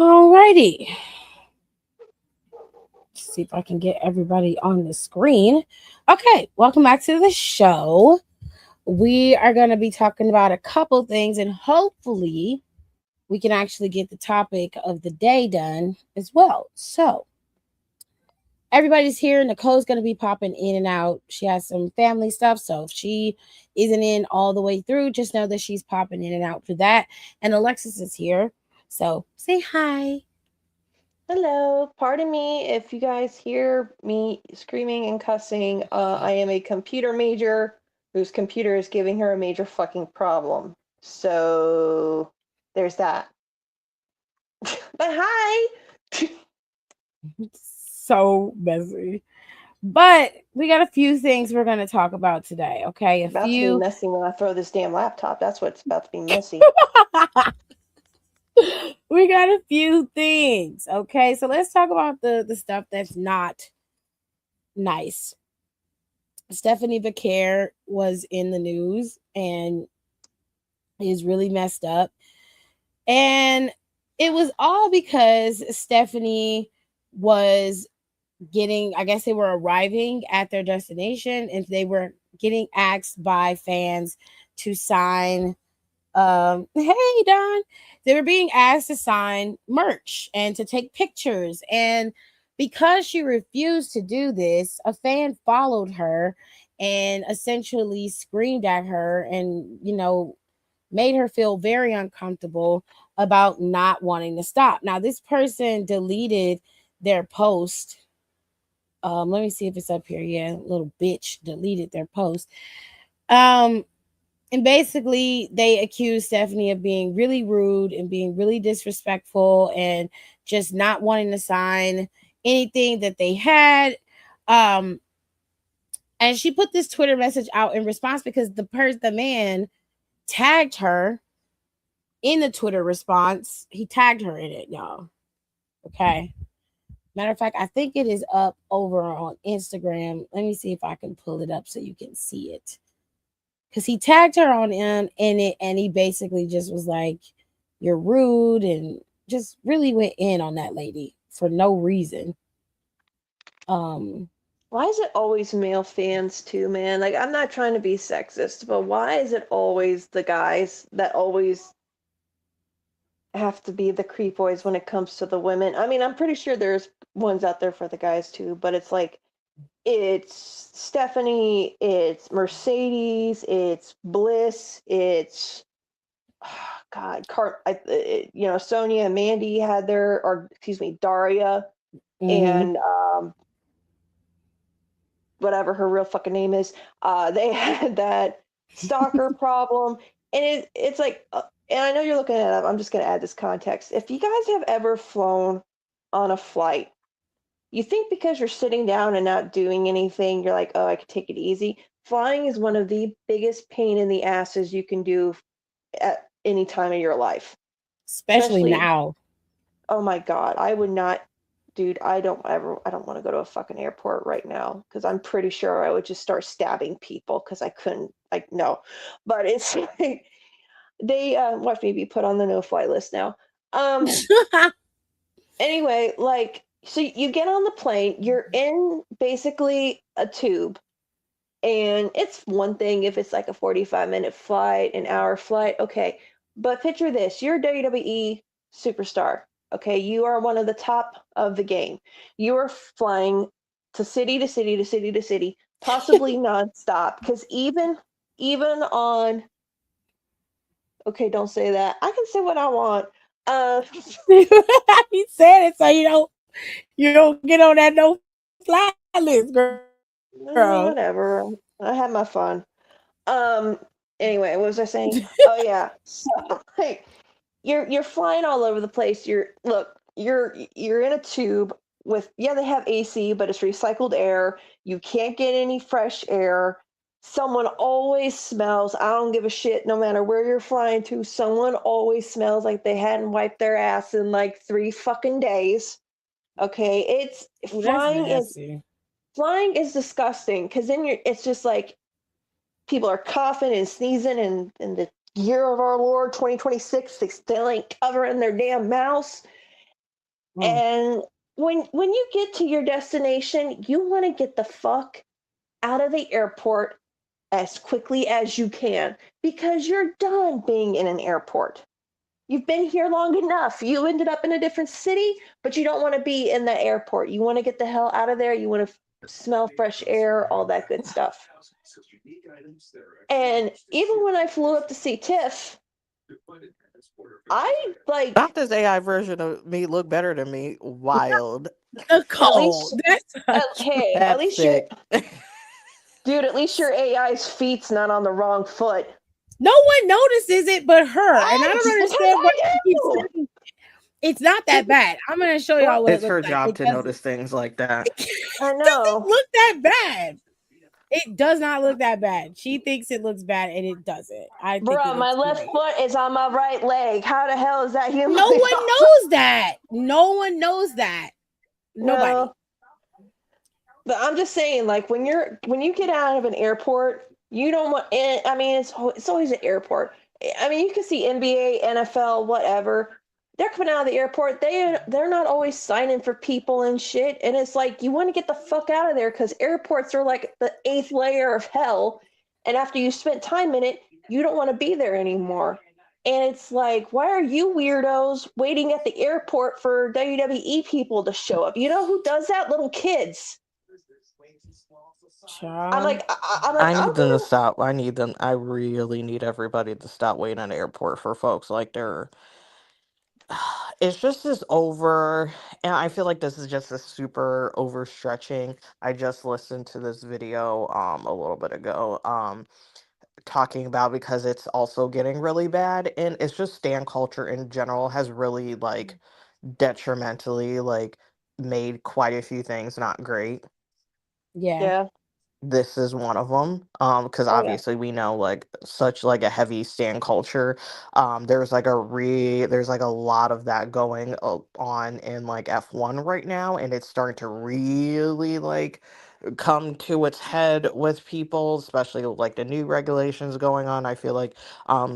Alrighty. See if I can get everybody on the screen. Okay, welcome back to the show. We are going to be talking about a couple things, and hopefully, we can actually get the topic of the day done as well. So, everybody's here. Nicole's going to be popping in and out. She has some family stuff. So, if she isn't in all the way through, just know that she's popping in and out for that. And Alexis is here. So, say hi. Hello, pardon me if you guys hear me screaming and cussing. I am a computer major whose computer is giving her a major fucking problem. So there's that. But hi! So messy. But we got a few things we're going to talk about today. Okay. A About to be few. messy when I throw this damn laptop. That's what's about to be messy. We got a few things. Okay. So let's talk about the stuff that's not nice. Stephanie Becker was in the news and is really messed up. And it was all because Stephanie was getting, I guess they were arriving at their destination and they were getting asked by fans to sign hey Don, they were being asked to sign merch and to take pictures, and because she refused to do this, a fan followed her and essentially screamed at her and made her feel very uncomfortable about not wanting to stop. Now this person deleted their post. Let me see if it's up here. Yeah, little bitch deleted their post. Um, and basically, they accused Stephanie of being really rude and being really disrespectful and just not wanting to sign anything that they had. Um, and she put this Twitter message out in response because the man tagged her in the Twitter response. He tagged her in it, y'all. Okay. Matter of fact, I think it is up over on Instagram. Let me see if I can pull it up so you can see it. Because he tagged her on in it, and he basically just was like, "You're rude," and just really went in on that lady for no reason. Um, Why is it always male fans too, man? Like, I'm not trying to be sexist, but why is it always the guys that always have to be the creep boys when it comes to the women? I mean, I'm pretty sure there's ones out there for the guys too, but it's like it's Stephanie, it's Mercedes, it's Bliss, it's God, Sonia and Mandy had their, or excuse me, Daria mhm. and whatever her real fucking name is. They had that stalker problem, and it's like, and I know you're looking at it. I'm just gonna add this context. If you guys have ever flown on a flight, you think because you're sitting down and not doing anything, you're like, oh, I could take it easy. Flying is one of the biggest pain in the asses you can do at any time of your life. Especially Especially, now. oh my God, I would not, dude, I don't want to go to a fucking airport right now because I'm pretty sure I would just start stabbing people because I couldn't, like, no. But it's like, they watch me be put on the no fly list now. Um, anyway, like, so you get on the plane, you're in basically a tube, and it's one thing if it's like a 45-minute flight, an hour flight, okay. But picture this, you're a WWE superstar, okay? You are one of the top of the game. You are flying to city to city to city to city, possibly nonstop, because even on, okay, don't say that. I can say what I want. Uh, He said it so you don't get on that no fly list, girl. whatever. I had my fun. Um, anyway, what was I saying? Oh yeah. So like you're flying all over the place. You're in a tube with, yeah, they have AC, but it's recycled air. You can't get any fresh air. Someone always smells. I don't give a shit no matter where you're flying to. Someone always smells like they hadn't wiped their ass in like 3 fucking days. Okay, it's Oh, that's flying is nasty. flying is disgusting because then it's just like people are coughing and sneezing, and in the year of our Lord 2026, they still ain't covering their damn mouths. And when you get to your destination, you want to get the fuck out of the airport as quickly as you can because you're done being in an airport. You've been here long enough. You ended up in a different city, but you don't want to be in the airport. You want to get the hell out of there. You want to smell fresh air, all that good stuff. And even when I flew up to see Tiff, I like Not this AI version of me look better than me. Wild. at Nicole, least that's hey, at That's least your sick. dude, at least your AI's feet's not on the wrong foot. no one notices it but her, and I don't Because understand why I she keeps do. saying it's not that bad. I'm gonna show y'all Well, what it It's looks her like. job It to doesn't. notice things like that. I It doesn't know. look that bad. It does not look that bad. She thinks it looks bad, and it doesn't. I think Bro, it my looks left great. foot is on my right leg. How the hell is that humanly No one possible? knows that. No one knows that. Nobody. No. But I'm just saying, like when you get out of an airport, you don't want. I mean, it's always an airport. I mean, you can see NBA, NFL, whatever. They're coming out of the airport. They're not always signing for people and shit. And it's like you want to get the fuck out of there because airports are like the eighth layer of hell. And after you spent time in it, you don't want to be there anymore. And it's like, why are you weirdos waiting at the airport for WWE people to show up? You know who does that? Little kids. I'm Child. like, I'm like, I I'll need them to go. stop. I need them. I really need everybody to stop waiting at the airport for folks like they're. It's just this over, and I feel like this is just a super overstretching. I just listened to this video a little bit ago talking about because it's also getting really bad, and it's just stan culture in general has really like detrimentally like made quite a few things not great. Yeah. Yeah. This is one of them because Oh yeah. obviously we know like such like a heavy stand culture. There's like a lot of that going on in like F1 right now, and it's starting to really like come to its head with people, especially with, like the new regulations going on. I feel like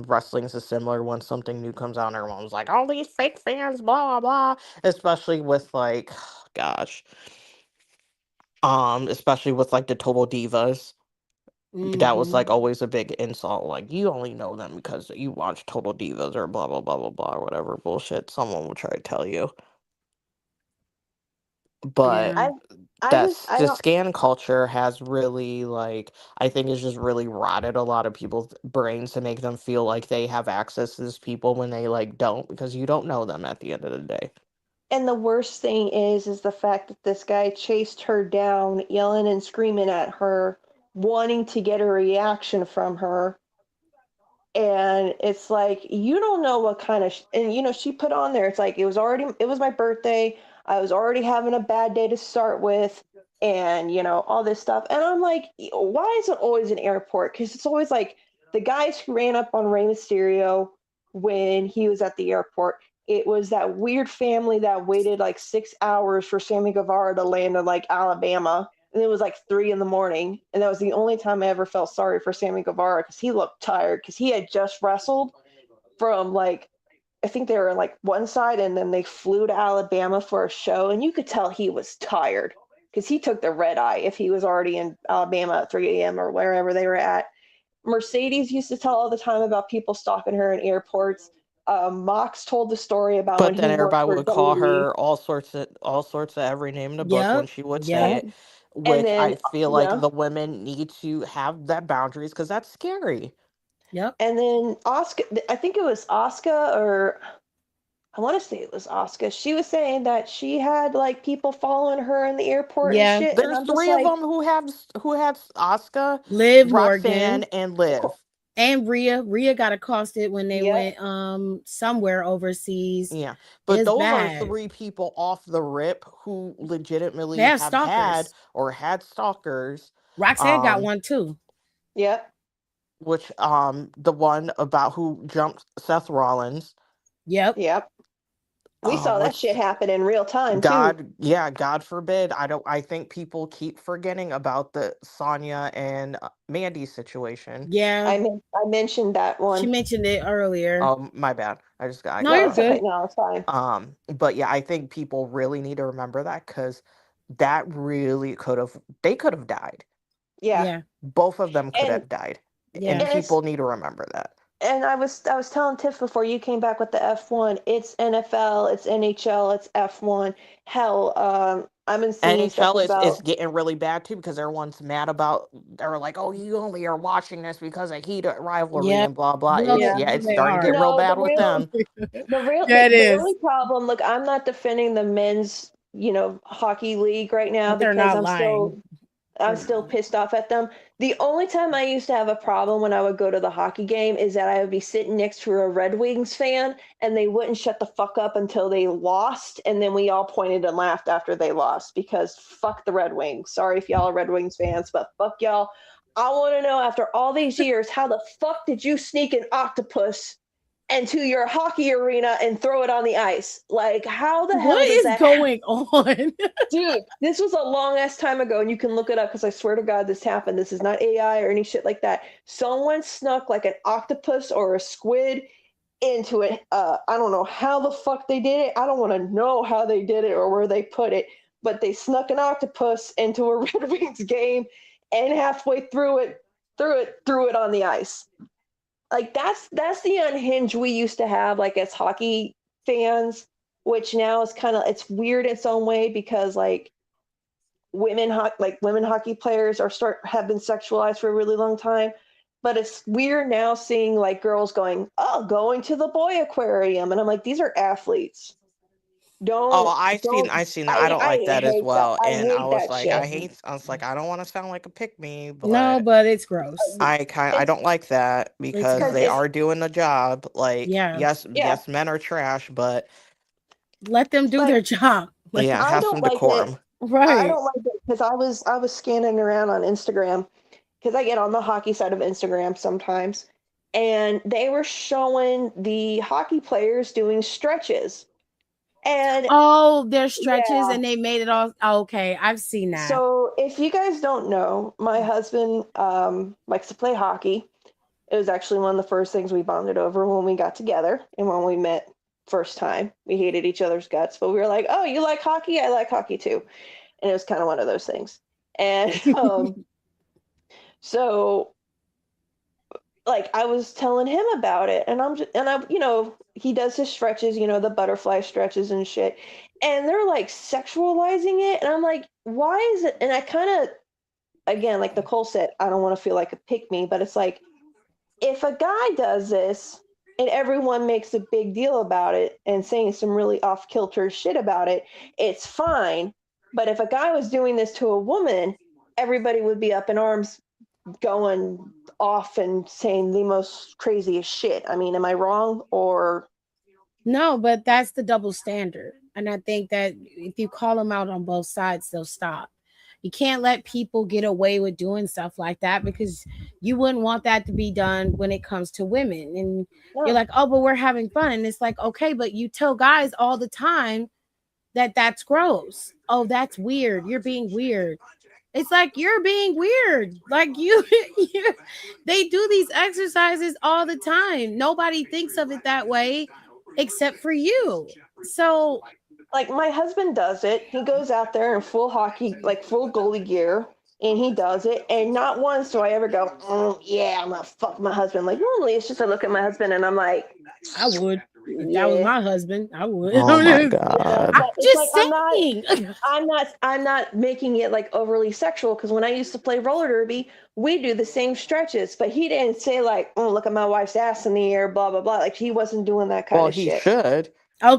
wrestling's is similar. When something new comes out and everyone's like, all these fake fans, blah blah blah, especially with like gosh, especially with like the total divas. That was Mm-hmm. like always a big insult. Like you only know them because you watch Total Divas or blah blah blah blah blah or whatever bullshit someone will try to tell you. But Yeah. I I just that's I the don't. scan culture has really like I think it's just really rotted a lot of people's brains to make them feel like they have access to these people when they like don't because you don't know them at the end of the day. And the worst thing is the fact that this guy chased her down, yelling and screaming at her, wanting to get a reaction from her. And it's like you don't know what kind of and she put on there. It's like it was my birthday. I was already having a bad day to start with, and all this stuff. And I'm like, why is it always an airport? Because it's always like the guys who ran up on Rey Mysterio when he was at the airport. It was that weird family that waited like 6 hours for Sammy Guevara to land in like Alabama, and it was like 3 in the morning, and that was the only time I ever felt sorry for Sammy Guevara because he looked tired because he had just wrestled from like I think they were on like one side, and then they flew to Alabama for a show, and you could tell he was tired because he took the red eye if he was already in Alabama at 3 a.m. or wherever they were at. Mercedes used to tell all the time about people stalking her in airports. Mox told the story about when But then he worked everybody for would call WWE. her all sorts of every name in the book when Yep. she would say Yep. it, And which then I feel like yeah, the women need to have that boundaries because that's scary. Yep. and then Oscar, I think it was Oscar, or I want to say it was Oscar. She was saying that she had like people following her in the airport and Yeah. shit, and There's I'm just three of like, them who had Asuka, Liv Roxanne, Morgan and Liv. and Rhea. Rhea got accosted when they yep, went somewhere overseas. Yeah, but It's those are bad. three people off the rip who They legitimately have have had stalkers. or had stalkers. Roxanne got Um, one too. yep, which the one about who jumped Seth Rollins. Yep. yep. We saw that shit Let's happen in real time too. God forbid. I think people keep forgetting about the Sonya and Mandy situation. Yeah, I mentioned that she one. mentioned it earlier. My bad. I No, got you're No, it's off. okay. good. No, it's fine. But yeah, I think people really need to remember that because that really they could have died. Yeah. Yeah, Both of them could And have died, and yeah. and it's people need to remember that. and I was telling Tiff before you came back with the F1. It's NFL, it's NHL, it's F1. Hell, I've been seeing stuff NHL is about getting really bad too because everyone's mad about. They're like, "Oh, you only are watching this because of heated rivalry Yeah. and blah blah." Well, It's yeah. yeah, it's they starting to are. get real No, bad with them. Yeah, it the is. only problem, look, I'm not defending the men's, hockey league right now But they're because not lying. I'm They're still not. pissed off at them. The only time I used to have a problem when I would go to the hockey game is that I would be sitting next to a Red Wings fan and they wouldn't shut the fuck up until they lost. And then we all pointed and laughed after they lost because fuck the Red Wings. Sorry if y'all are Red Wings fans, but fuck y'all. I want to know after all these years, how the fuck did you sneak an octopus into your hockey arena and throw it on the ice? Like, how the hell What does is that going on? Dude, this was a long ass time ago, and you can look it up because I swear to God, this happened. This is not AI or any shit like that. Someone snuck like an octopus or a squid into it. I don't know how the fuck they did it. I don't want to know how they did it or where they put it, but they snuck an octopus into a Red Wings game, and halfway through it, threw it on the ice. Like that's the unhinged we used to have, like as hockey fans, which now is kind of it's weird in its own way because like women hockey players have been sexualized for a really long time, but it's weird now seeing like girls going to the boy aquarium, and I'm like, these are athletes. Oh, Don't I've seen that. I don't I like that as hate that. well. I And hate that shit. I was like, I don't want to sound like a pick me, No, but but it's gross. I It's don't like that It's because because they gross. it's are doing the job. Like, Yeah. yeah, yes, men are trash, but Let them do but their job. Like, yeah, I have don't some like it. decorum. I right. don't like it because I was scanning around on Instagram because I get on the hockey side of Instagram sometimes, and they were showing the hockey players doing stretches. And Oh, there's stretches yeah, and they made it all. Oh, okay, I've seen that. so if you guys don't know, my husband likes to play hockey. It was actually one of the first things we bonded over when we got together and when we met first time. We hated each other's guts, but we were like, "Oh, you like hockey? I like hockey too." And it was kind of one of those things. And so like I was telling him about it, and he does his stretches, the butterfly stretches and shit, and they're like sexualizing it, and I'm like, why is it? And I kind of, again, like Nicole said, I don't want to feel like a pick me, but it's like if a guy does this and everyone makes a big deal about it and saying some really off kilter shit about it, it's fine. But if a guy was doing this to a woman, everybody would be up in arms going off and saying the most craziest shit. I mean, am I wrong? Or No, but that's the double standard. And I think that if you call them out on both sides, they'll stop. You can't let people get away with doing stuff like that because you wouldn't want that to be done when it comes to women. And you're no, like, oh, but we're having fun. And it's like, okay, but you tell guys all the time that that's gross. Oh, that's weird. You're being weird. It's like you're being weird. Like they do these exercises all the time. Nobody thinks of it that way except for you. So, like my husband does it. He goes out there in full hockey, like full goalie gear, and he does it. And not once do I ever go, yeah, I'm gonna fuck my husband. Like normally it's just I look at my husband and I'm like, I would. If that was yeah. my husband, I would. Oh my I'm god. But it's like just saying. I'm not making it like overly sexual because when I used to play roller derby, we do the same stretches, but he didn't say like, look at my wife's ass in the air, blah blah blah. Like he wasn't doing that kind Well, of he shit. should.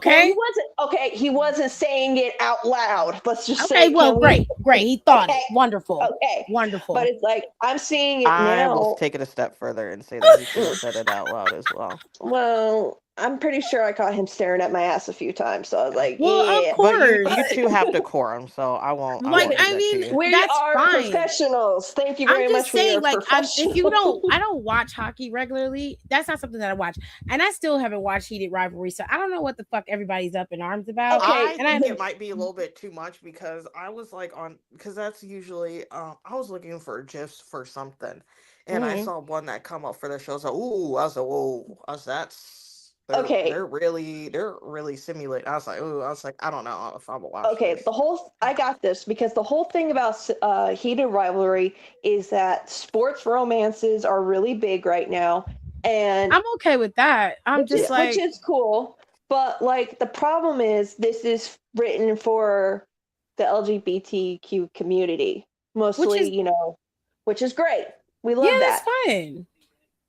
Well, Okay. he wasn't saying it out loud. Let's just Okay. say, Well, can we great. Great. He thought okay, it. Wonderful. okay. But Wonderful. it's like I'm seeing it I will now. take it a step further and say that he should have said it out loud as well. Well, I'm pretty sure I caught him staring at my ass a few times. So I was like, Well, of yeah. But you course. two have decorum, so I won't Like, do Well, I that to mean, you. we that's are fine. professionals. Thank you I'm very just much. We saying, are like, if you professionals. I don't watch hockey regularly. That's not something that I watch, and I still haven't watched Heated Rivalry, so I don't know what the fuck everybody's up in arms about. Okay. I And think I, it might be a little bit too much because I was like because that's usually I was looking for gifs for something, and I mhm. saw one that come up for the show. I was like, ooh, I was like, whoa, I was that's Okay. they're really simulating. I was like, ooh, I was like, I don't know if I'm gonna watch Okay. this. I got this because the whole thing about heated rivalry is that sports romances are really big right now, and I'm okay with that. I'm just which like, is cool. But like the problem is, this is written for the LGBTQ community which mostly, is, which is great. We yeah, love that's that. fine.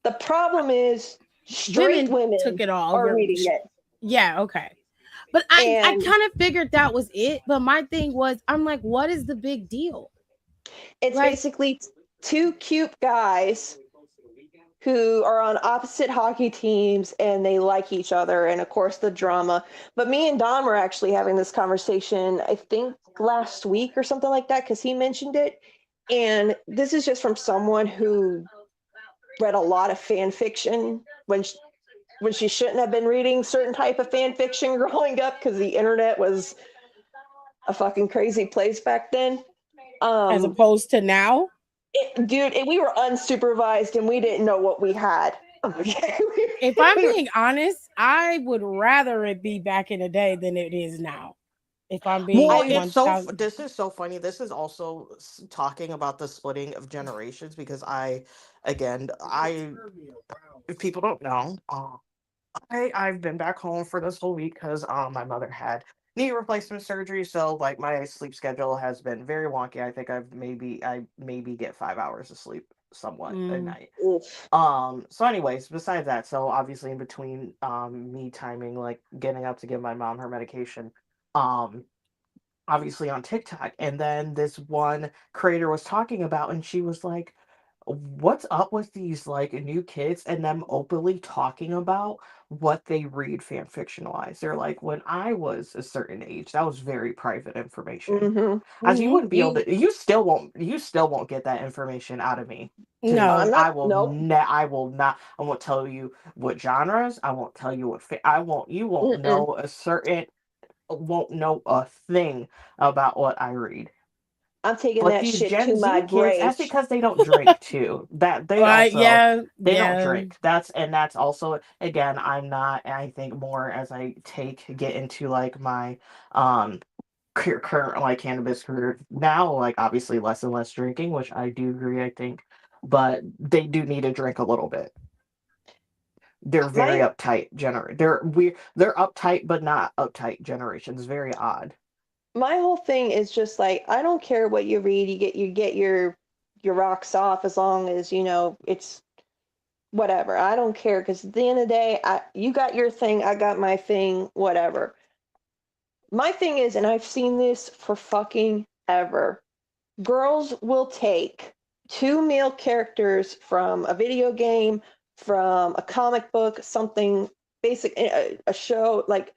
The problem is straight Women took women it all. are reading it. Yeah, okay. But I And kind of figured that was it. But my thing was, I'm like, what is the big deal? it's Like, basically two cute guys who are on opposite hockey teams and they like each other, and of course the drama. But me and Don were actually having this conversation, I think last week or something like that, because he mentioned it. And this is just from someone who read a lot of fan fiction when she shouldn't have been reading certain type of fan fiction growing up, because the internet was a fucking crazy place back then. as Um, opposed to now. dude, we were unsupervised and we didn't know what we had. If I'm being honest, I would rather it be back in the day than it is now. If I'm being Well, like I it's 1,000. this is so funny. This is also talking about the splitting of generations because again, if people don't know, I've been back home for this whole week because my mother had knee replacement surgery, so like my sleep schedule has been very wonky. I think I maybe get 5 hours of sleep somewhat a Mm. night. oof. So anyways, besides that, so obviously in between me timing like getting up to give my mom her medication, um obviously on TikTok, and then this one creator was talking about, and she was like, "What's up with these like new kids and them openly talking about what they read fan fiction wise?" They're like, "When I was a certain age, that was very private information. Mm-hmm. As you Hmm. wouldn't be able to, you still won't get that information out of me. To No. I'm not. Nope. I will not. I won't tell you what genres. I won't tell you I won't. You won't Mm-mm. know won't know a thing about what I read. I'm taking But that these shit Gen to my Z kids, that's grave. because they don't drink too. That Yeah, they don't yeah. drink. That's also again, I'm not. I think more as I get into like my current like cannabis career now, like obviously less and less drinking, which I do agree. I think, but they do need to drink a little bit. They're very My uptight. They're uptight, but not uptight generations. Very odd. my whole thing is just like, I don't care what you read. You get your rocks off, as long as it's whatever. I don't care, because at the end of the day, you got your thing, I got my thing, whatever. My thing is, and I've seen this for fucking ever, girls will take two male characters from a video game, from a comic book, something basic, a show like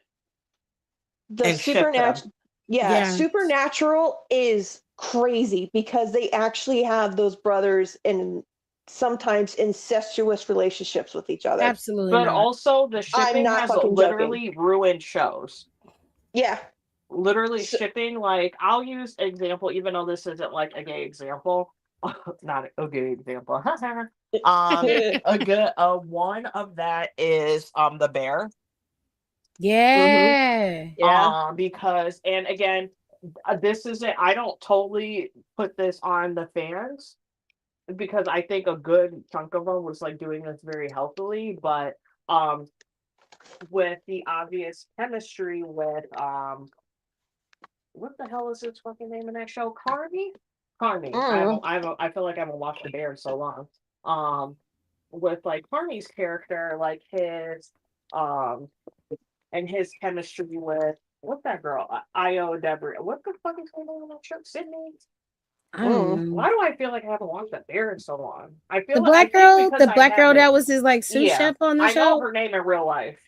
the And ship them. supernatural. Yeah, Yeah, supernatural is crazy because they actually have those brothers and sometimes incestuous relationships with each other. absolutely But not. also, the I'm shipping not has fucking joking. literally ruined shows. Yeah. Literally So, shipping, like, I'll use example, even though this isn't like a gay example. Not a gay example. A good one of that is the bear. hmm Yeah. yeah. Because and again, this isn't I don't totally put this on the fans because I think a good chunk of them was like doing this very healthily, but um with the obvious chemistry with what the hell is his fucking name in that show? Carney? Carney. Mm. I feel like I haven't watched The Bear in so long. Um with like Carney's character, like his um and his chemistry with what's that girl? Io Debris. What the fuck is her name on that show? Sydney? I don't Mm. know. Why do I feel like I haven't watched that bear in so long? The I black think girl, because the I black girl haven't. that was his like sous Yeah, chef on the I know show. her name in real life.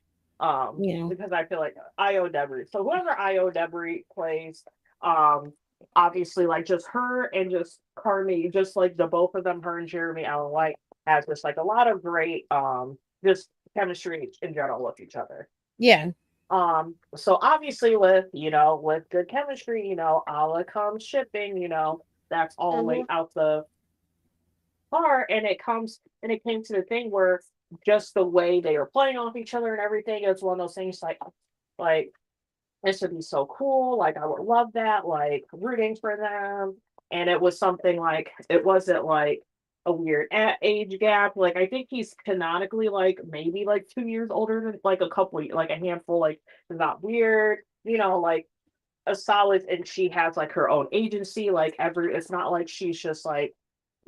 Yeah. Because I feel like Io Debris. So whoever Io Debris plays, um, obviously like just her and just Carmi, just like the both of them, her and Jeremy Allen White, has just like a lot of great just chemistry in general with each other. Yeah. So obviously with good chemistry, a la comes shipping, that's all the way Mm-hmm. out the bar, and it came to the thing where just the way they were playing off each other and everything, it's one of those things like this would be so cool. Like I would love that, like rooting for them. And it was something like it wasn't like a weird age gap. Like I think he's canonically like maybe like 2 years older than like a couple, like a handful. Like it's not weird, like a solid. And she has like her own agency. Like it's not like she's just like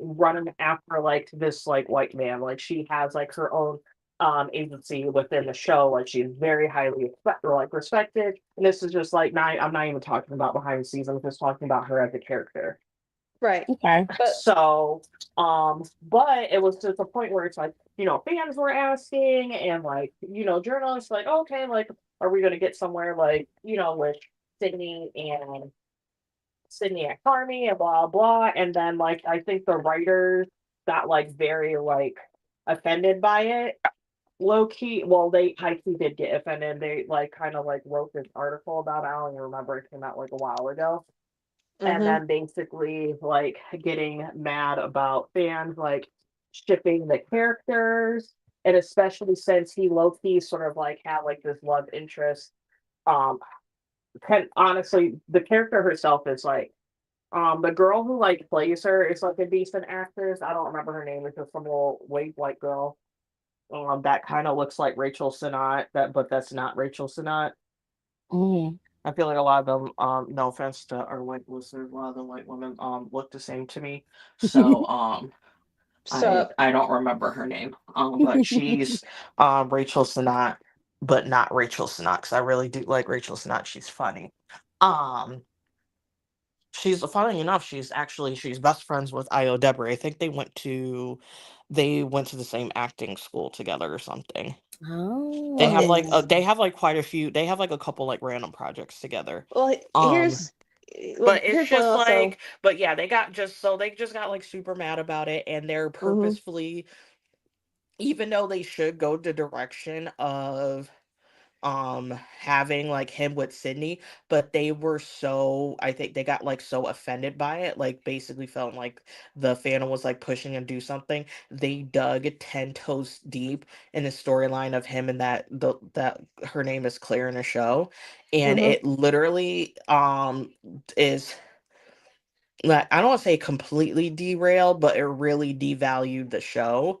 running after like this like white man. Like she has like her own agency within the show. Like she's very highly respected. And this is just like I'm not even talking about behind the scenes. I'm just talking about her as a character. Right. Okay. But So but it was to the point where it's like, fans were asking and like, journalists like, okay, like, are we gonna get somewhere like, with Sydney and Carmi and blah blah. And then like I think the writers got like very like offended by it. Low key, well, they high key did get offended. They like kind of like wrote this article about it. I don't even remember, it came out like a while ago. And mm-hmm. then basically like getting mad about fans like shipping the characters, and especially since he low key sort of like had like this love interest. Um, honestly, the character herself is like the girl who like plays her is like a decent actress. I don't remember her name. It's just some little white girl. That kind of looks like Rachel Sennott. But that's not Rachel Sennott. Mm-hmm. I feel like a lot of them, no offense to our white listeners, a lot of the white women look the same to me. So So I don't remember her name. But she's Rachel Sennott, but not Rachel Sennott, because I really do like Rachel Sennott. She's funny. Um She's funny enough, she's best friends with Io Debris. I think they went to the same acting school together or something. Oh. They have like quite a few, they have like a couple like random projects together. well, Um here's but it's here's one just also. like, yeah, they just got like super mad about it, and they're Mm-hmm. purposefully, even though they should go the direction of having like him with Sydney, but they were so, I think they got like so offended by it, like basically felt like the fandom was like pushing and do something. They dug 10 toes deep in the storyline of him and that her name is Claire in the show, and Mm-hmm. it literally is like, I don't want to say completely derailed, but it really devalued the show,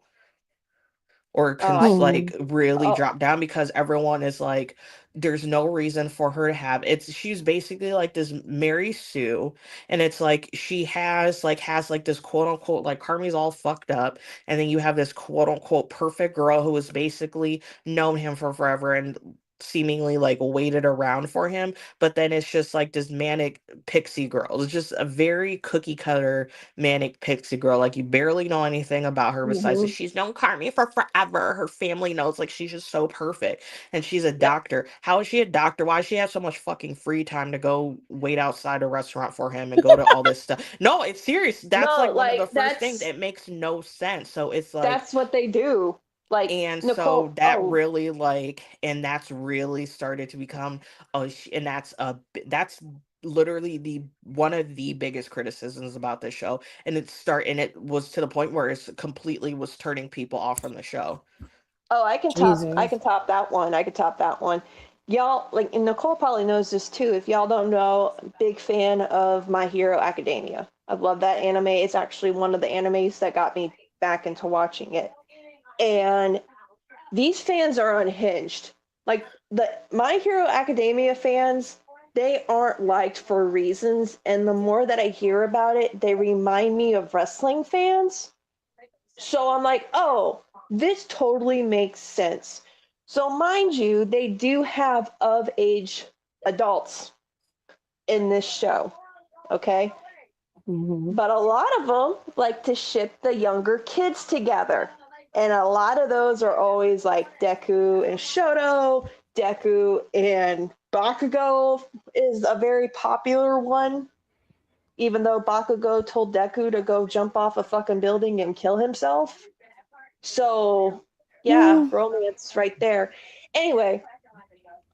or Oh, I Hmm. like really oh drop down, because everyone is like, there's no reason for her to have she's basically like this Mary Sue, and it's like she has like this quote unquote, like Carmi's all fucked up, and then you have this quote unquote perfect girl who has basically known him for forever and seemingly like waited around for him, but then it's just like this manic pixie girl. It's just a very cookie cutter manic pixie girl. Like you barely know anything about her besides that mm-hmm. she's known Carmi for forever. Her family knows, like she's just so perfect. And she's a Yep. doctor. How is she a doctor? Why does she have so much fucking free time to go wait outside a restaurant for him and go to all this stuff? No, it's serious. That's No, like one of the like first things. It makes no sense. So it's like, that's what they do. Like and so Nicole. Oh, that's really started to become, and that's literally the one of the biggest criticisms about this show. And it was to the point where it's completely was turning people off from the show. oh, I Jesus. can top that one. I can top that one. Y'all, like, and Nicole probably knows this too. If y'all don't know, big fan of My Hero Academia. I love that anime. It's actually one of the animes that got me back into watching it. And these fans are unhinged. Like the My Hero Academia fans, they aren't liked for reasons. And the more that I hear about it, they remind me of wrestling fans. So I'm like, oh, this totally makes sense. So, mind you, they do have of age adults in this show, okay? Mm-hmm. But a lot of them like to ship the younger kids together. And a lot of those are always like Deku and Shoto. Deku and Bakugo is a very popular one, even though Bakugo told Deku to go jump off a fucking building and kill himself. So, yeah, Mm. romance right there. Anyway,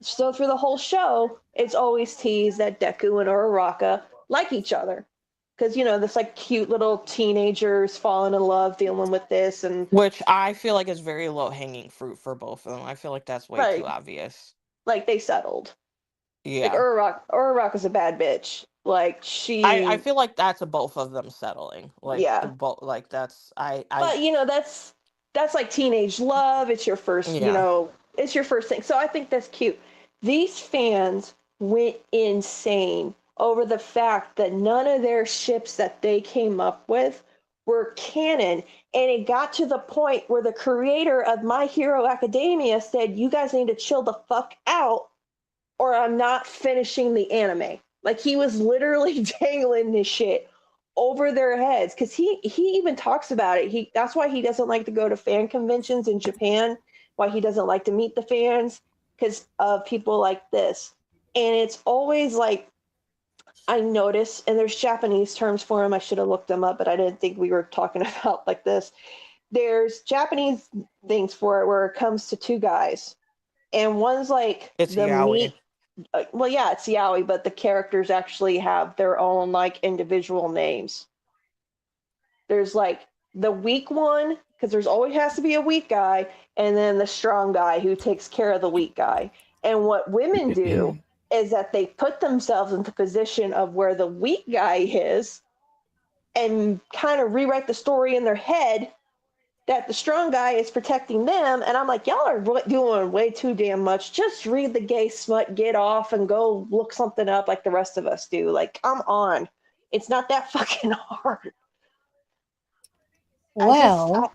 so through the whole show, it's always teased that Deku and Uraraka like each other. Because, this like cute little teenagers falling in love, dealing with this, and Which I feel like is very low hanging fruit for both of them. I feel like that's way too right, obvious. like they settled. Like Yeah. Uraraka's a bad bitch. Like I she, feel like that's a both of them settling. Like the yeah. both like that's I But that's like teenage love. It's your first, yeah. it's your first thing. So I think that's cute. These fans went insane over the fact that none of their ships that they came up with were canon. And it got to the point where the creator of My Hero Academia said, "You guys need to chill the fuck out or I'm not finishing the anime." Like he was literally dangling this shit over their heads because he even talks about it. That's why he doesn't like to go to fan conventions in Japan. Why he doesn't like to meet the fans because of people like this. And it's always like I notice, and there's Japanese terms for them. I should have looked them up, but I didn't think we were talking about like this. There's Japanese things for it where it comes to two guys, and one's like It's the meat. yaoi. Well, yeah, it's yaoi, but the characters actually have their own like individual names. There's like the weak one, because there's always has to be a weak guy, and then the strong guy who takes care of the weak guy. And what women do is that they put themselves into the position of where the weak guy is and kind of rewrite the story in their head that the strong guy is protecting them. And I'm like, y'all are doing way too damn much. Just read the gay smut, get off, and go look something up like the rest of us do. Like, come on. It's not that fucking hard. I just, Well,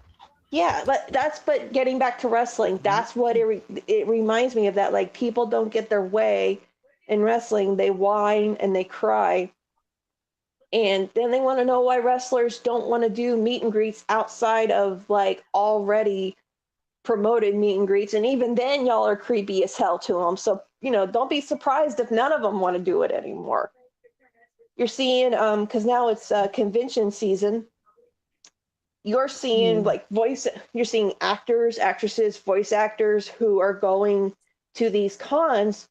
yeah, but getting back to wrestling, that's what it reminds me of that. Like, people don't get their way in wrestling. They whine and they cry. And then they want to know why wrestlers don't want to do meet and greets outside of like already promoted meet and greets. And even then, y'all are creepy as hell to them. So, don't be surprised if none of them want to do it anymore. You're seeing, because now it's convention season. yeah. You're seeing actors, actresses, voice actors who are going to these cons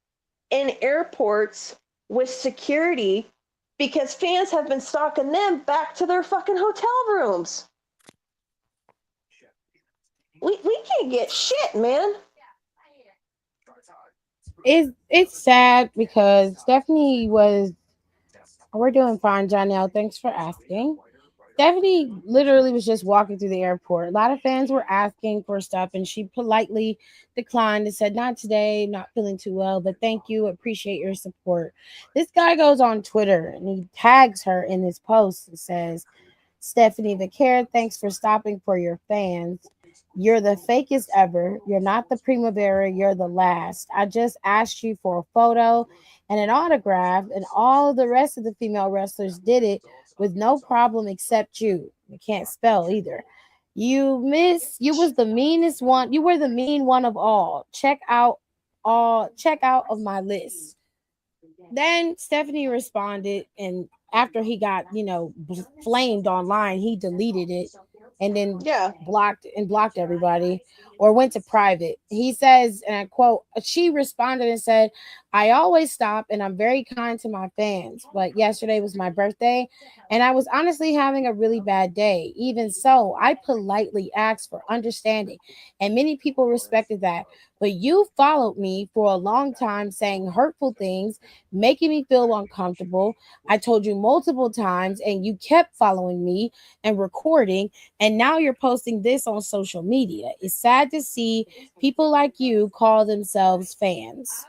in airports with security because fans have been stalking them back to their fucking hotel rooms. We can't get shit, man. It's sad because Stephanie was. We're doing fine, Jonelle. Thanks for asking. Stephanie literally was just walking through the airport. A lot of fans were asking for stuff, and she politely declined and said, "Not today, not feeling too well, but thank you, appreciate your support." This guy goes on Twitter and he tags her in his post and says, "Stephanie the Care, thanks for stopping for your fans. You're the fakest ever. You're not the primavera. You're the last. I just asked you for a photo and an autograph, and all the rest of the female wrestlers did it with no problem except you. You can't spell either. You was the meanest one. You were the mean one of all. Check out of my list." Then Stephanie responded, and after he got flamed online, he deleted it and then Yeah. blocked everybody or went to private. He says, and I quote, she responded and said, "I always stop and I'm very kind to my fans, but yesterday was my birthday and I was honestly having a really bad day. Even so, I politely asked for understanding and many people respected that. But you followed me for a long time saying hurtful things, making me feel uncomfortable. I told you multiple times and you kept following me and recording, and now you're posting this on social media. It's sad to see people like you call themselves fans."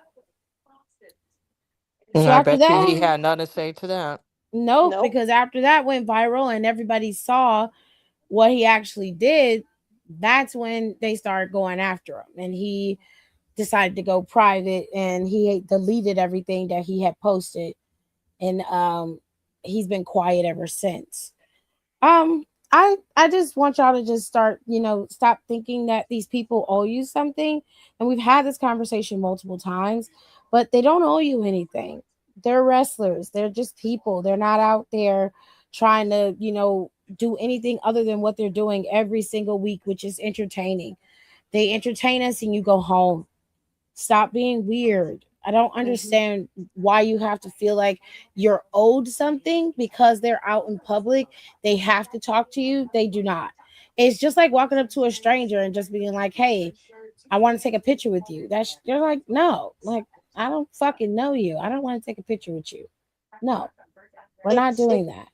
And So I after bet you he that, had nothing to say to that. nope, Nope. because after that went viral and everybody saw what he actually did, that's when they started going after him. And he decided to go private and he deleted everything that he had posted. And he's been quiet ever since. Um, I just want y'all to just start, stop thinking that these people owe you something. And we've had this conversation multiple times, but they don't owe you anything. They're wrestlers. They're just people. They're not out there trying to, do anything other than what they're doing every single week, which is entertaining. They entertain us and you go home. Stop being weird. I don't understand why you have to feel like you're owed something because they're out in public. They have to talk to you. They do not. It's just like walking up to a stranger and just being like, "Hey, I want to take a picture with you." That's You're like, "No, like I don't fucking know you. I don't want to take a picture with you." No, we're not It's doing that.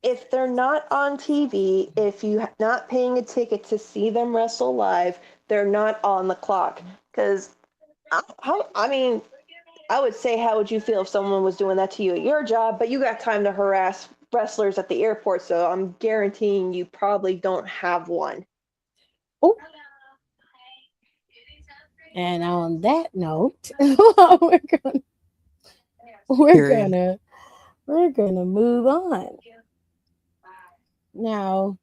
if they're not on TV, if you're not paying a ticket to see them wrestle live, they're not on the clock. Because I mean, I would say, how would you feel if someone was doing that to you at your job? But you got time to harass wrestlers at the airport, so I'm guaranteeing you probably don't have one. Oh, and on that note, we're gonna we're Period. gonna we're gonna move on now.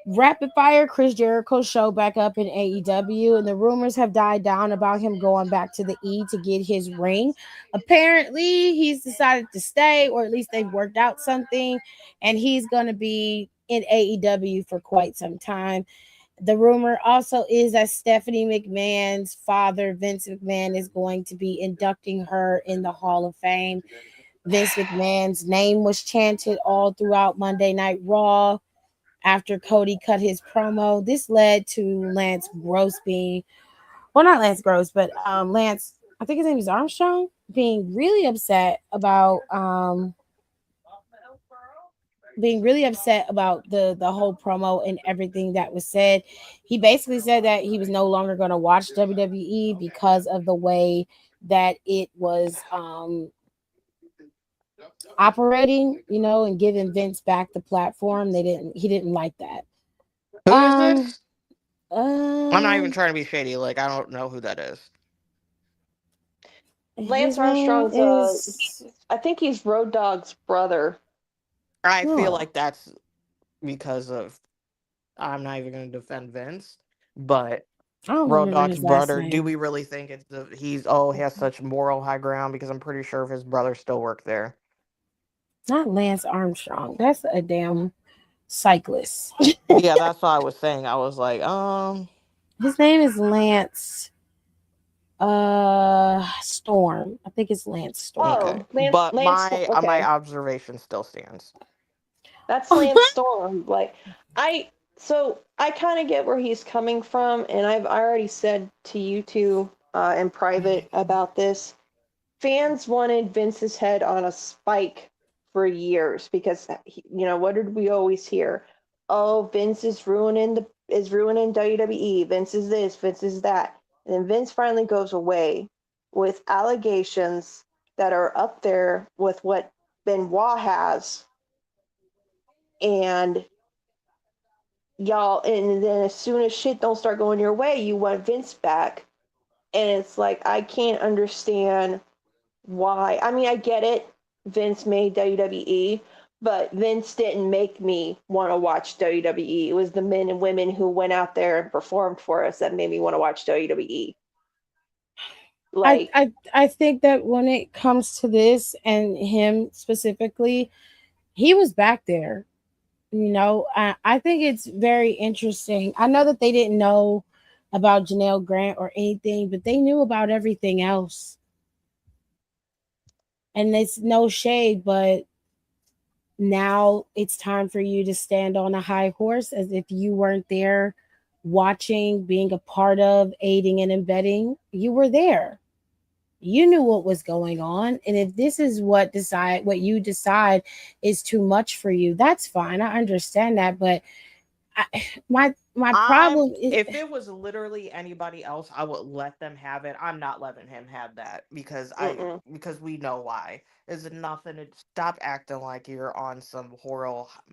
Rapid Fire Chris Jericho show back up in AEW, and the rumors have died down about him going back to the E to get his ring. Apparently, he's decided to stay, or at least they've worked out something, and he's going to be in AEW for quite some time. The rumor also is that Stephanie McMahon's father, Vince McMahon, is going to be inducting her in the Hall of Fame. Vince McMahon's name was chanted all throughout Monday Night Raw after Cody cut his promo. This led to Lance Gross being, well, not Lance Gross, but Lance, I think his name is Armstrong, being really upset about the whole promo and everything that was said. He basically said that he was no longer going to watch WWE because of the way that it was operating, and giving Vince back the platform. He didn't like that. Who is Um, this? I'm not even um, trying to be shady. Like, I don't know who that is. Lance his name Armstrong's is I think he's Road Dogg's brother. I feel oh, like that's because of. I'm not even going to defend Vince, but I don't Road remember Dogg's his last brother. Do name. we really think he has such moral high ground? Because I'm pretty sure if his brother still worked there. Not Lance Armstrong. That's a damn cyclist. Yeah, that's what I was saying. I was like, His name is Lance Storm. I think it's Lance Storm. okay. Oh, Lance But Lance my okay. observation still stands. That's Lance Storm. Like I kind of get where he's coming from, and I already said to you two in private about this. Fans wanted Vince's head on a spike for years because what did we always hear? Oh, Vince is ruining WWE. Vince is this, Vince is that. And then Vince finally goes away with allegations that are up there with what Benoit has, and y'all, and then as soon as shit don't start going your way, you want Vince back. And it's like, I can't understand why. I mean, I get it. Vince made WWE, but Vince didn't make me want to watch WWE. It was the men and women who went out there and performed for us that made me want to watch WWE. I, Like, I I think that when it comes to this and him specifically, he was back there. I think it's very interesting. I know that they didn't know about Janelle Grant or anything, but they knew about everything else. And it's no shade, but now it's time for you to stand on a high horse as if you weren't there watching, being a part of, aiding and abetting. You were there. You knew what was going on. And if this is what you decide is too much for you, that's fine. I understand that. But my I'm problem is if it was literally anybody else, I would let them have it. I'm not letting him have that mm-mm. because we know why. There's nothing to stop acting like you're on some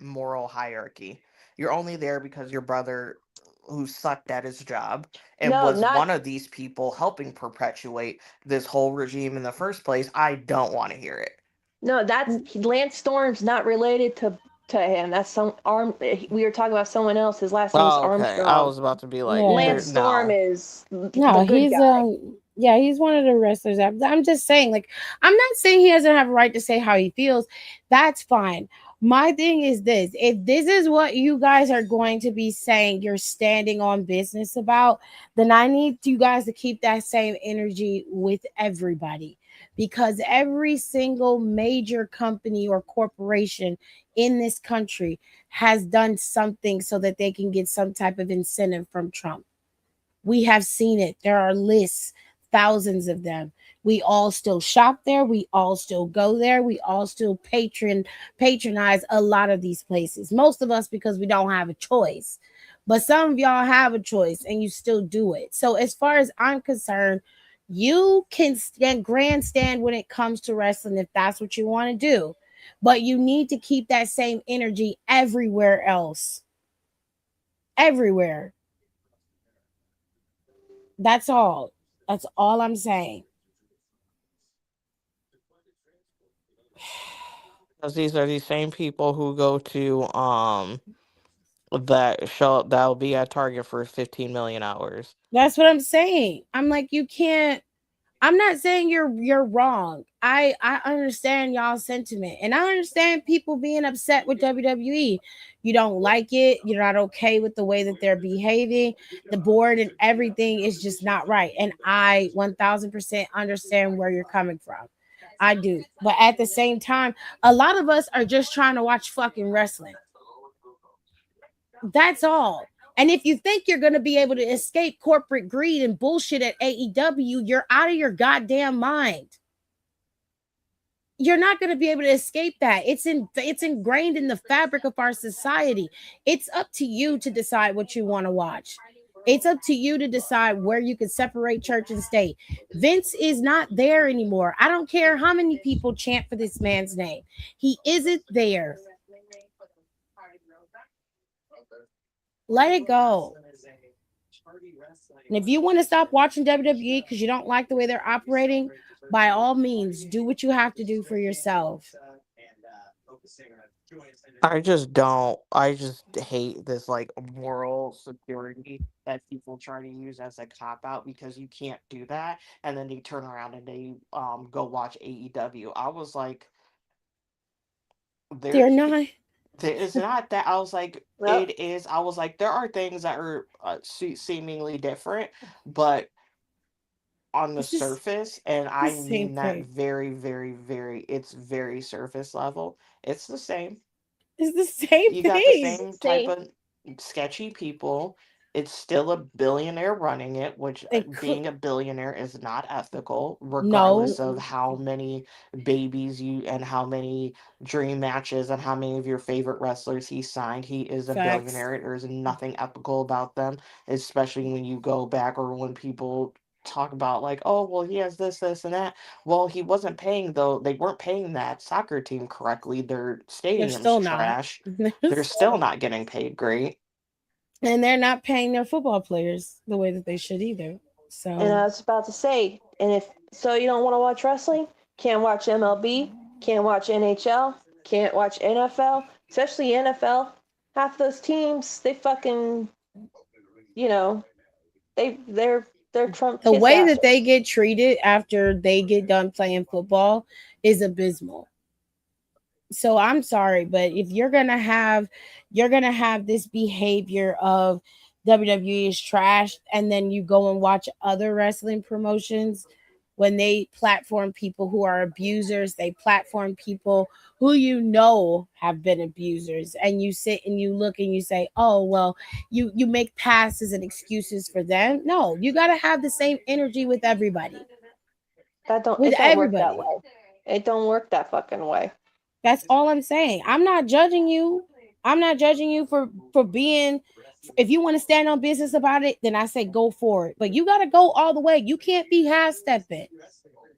moral hierarchy. You're only there because your brother who sucked at his job and No, was not one of these people helping perpetuate this whole regime in the first place. I don't want to hear it. no. That's Lance Storm's not related to him. That's some arm. We were talking about someone else. His last name is Oh, okay. I Armstrong. was about to be like, Yeah. there, Lance Storm no. is the No, good he's guy. yeah, he's one of the wrestlers. I'm just saying, like, I'm not saying he doesn't have a right to say how he feels. That's fine. My thing is this: if this is what you guys are going to be saying, you're standing on business about, then I need you guys to keep that same energy with everybody, because every single major company or corporation in this country has done something so that they can get some type of incentive from Trump. We have seen it. There are lists, thousands of them. We all still shop there. We all still go there. We all still patronize a lot of these places. Most of us because we don't have a choice. But some of y'all have a choice and you still do it. So as far as I'm concerned, you can stand grandstand when it comes to wrestling if that's what you want to do. But you need to keep that same energy everywhere else. Everywhere. That's all. That's all I'm saying. Because these are the same people who go to that show that'll be at Target for 15 million hours. That's what I'm saying. I'm like, you can't. I'm not saying you're wrong. I understand y'all's sentiment, and I understand people being upset with WWE. You don't like it. You're not okay with the way that they're behaving. The board and everything is just not right, and I 1000% understand where you're coming from. I do, but at the same time, a lot of us are just trying to watch fucking wrestling. That's all. And if you think you're going to be able to escape corporate greed and bullshit at AEW, you're out of your goddamn mind. You're not going to be able to escape that. It's ingrained in the fabric of our society. It's up to you to decide what you want to watch. It's up to you to decide where you can separate church and state. Vince is not there anymore. I don't care how many people chant for this man's name. He isn't there. Let it go. And if you want to stop watching WWE because you don't like the way they're operating, by all means, do what you have to do for yourself. I just don't. I just hate this like moral security that people try to use as a cop out because you can't do that, and then they turn around and they go watch AEW. I was like, They're there's not. it's not that. I was like, Yep. it is. I was like, there are things that are seemingly different, but on the It's just surface, and the I same mean that thing. very, very, very. It's very surface level. It's the same. It's the same You got the thing. same type Same. of sketchy people. It's still a billionaire running it, which They could being a billionaire is not ethical, no regardless of how many babies you and how many dream matches and how many of your favorite wrestlers he signed. He is a facts. billionaire. There's nothing ethical about them, especially when you go back or when people talk about like, oh well, he has this and that. Well, he wasn't paying though. They weren't paying that soccer team correctly. Their They're stadium's still not. trash. They're still not getting paid great. And they're not paying their football players the way that they should either. And So I was about to say, and if so, you don't want to watch wrestling, can't watch MLB, can't watch NHL, can't watch NFL, especially NFL. Half those teams, they fucking, you know, they're Trump the kiss way that they asses. get treated after they get done playing football is abysmal. So I'm sorry, but if you're gonna have this behavior of WWE is trash, and then you go and watch other wrestling promotions when they platform people who are abusers, they platform people who you know have been abusers, and you sit and you look and you say, oh well, you make passes and excuses for them. No, you got to have the same energy with everybody. With It don't work that everybody. way. It don't work that fucking way. That's all I'm saying. I'm not judging you. I'm not judging you for being. If you want to stand on business about it, then I say go for it. But you got to go all the way. You can't be half stepping.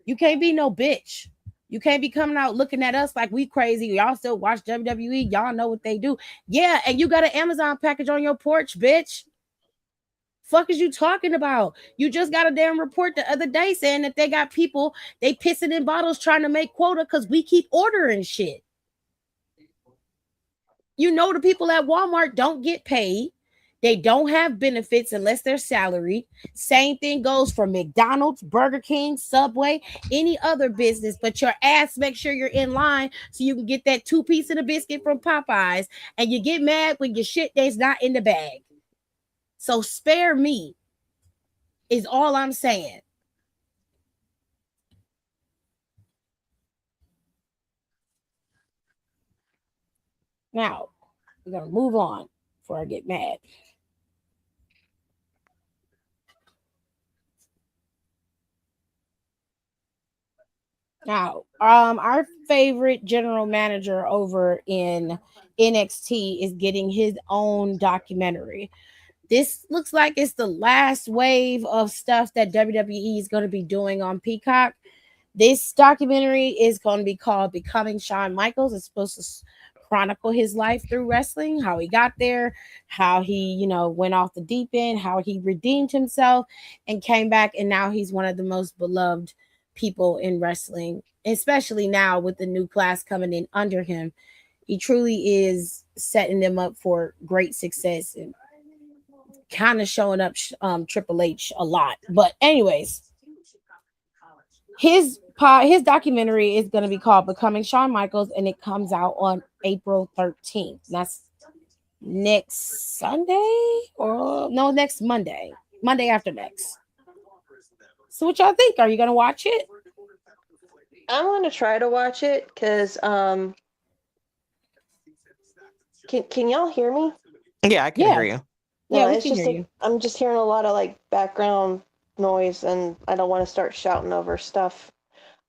You can't be no bitch. You can't be coming out looking at us like we crazy. Y'all still watch WWE. Y'all know what they do. Yeah, and you got an Amazon package on your porch, bitch. Fuck is you talking about? You just got a damn report the other day saying that they got people they pissing in bottles trying to make quota because we keep ordering shit. You know, the people at Walmart don't get paid. They don't have benefits unless they're salaried. Same thing goes for McDonald's, Burger King, Subway, any other business. But your ass make sure you're in line so you can get that 2 piece of the biscuit from Popeyes. And you get mad when your shit is not in the bag. So spare me is all I'm saying. Now, we're going to move on before I get mad. Now, our favorite general manager over in NXT is getting his own documentary. This looks like it's the last wave of stuff that WWE is going to be doing on Peacock. This documentary is going to be called Becoming Shawn Michaels. It's supposed to chronicle his life through wrestling, how he got there, how he, went off the deep end, how he redeemed himself and came back. And now he's one of the most beloved people in wrestling, especially now with the new class coming in under him. He truly is setting them up for great success and kind of showing up Triple H a lot. But anyways, his documentary is going to be called Becoming Shawn Michaels, and it comes out on April 13th. That's next Sunday, or no, next Monday after next. So what y'all think? Are you going to watch it? I'm going to try to watch it because can y'all hear me? Yeah, I can hear you. No, Yeah, it's just I'm just hearing a lot of like background noise, and I don't want to start shouting over stuff.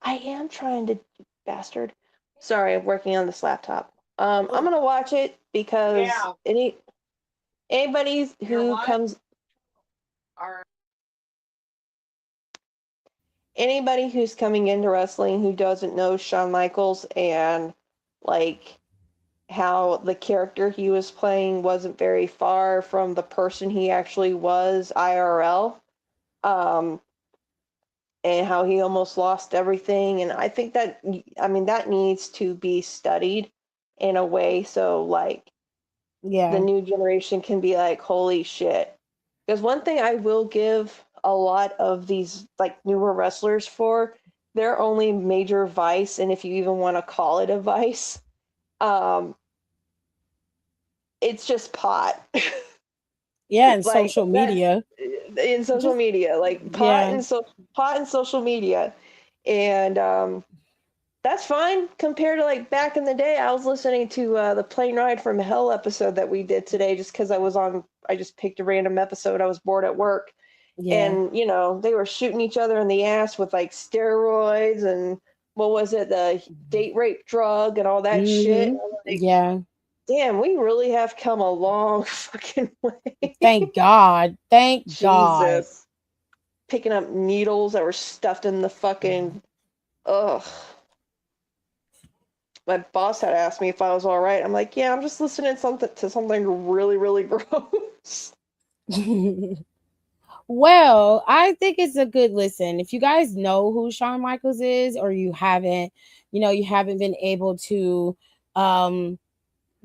I am trying to, bastard. Sorry, I'm working on this laptop. I'm gonna watch it because anybody who comes, anybody who's coming into wrestling who doesn't know Shawn Michaels and like how the character he was playing wasn't very far from the person he actually was IRL, and how he almost lost everything. And I think that, that needs to be studied in a way so like the new generation can be like, holy shit. Because one thing I will give a lot of these like newer wrestlers for, their only major vice, and if you even want to call it a vice, it's just pot. Yeah, and like, social media. In social media, like pot and social media. And that's fine compared to like back in the day. I was listening to the Plane Ride from Hell episode that we did today just because I just picked a random episode. I was bored at work. Yeah. And, they were shooting each other in the ass with like steroids and what was it? The date rape drug and all that shit. Like, yeah. Damn, we really have come a long fucking way. Thank God. Thank God. Jesus. Picking up needles that were stuffed in the fucking... Ugh. My boss had asked me if I was all right. I'm like, yeah, I'm just listening to something really, really gross. Well, I think it's a good listen. If you guys know who Shawn Michaels is, or you haven't been able to,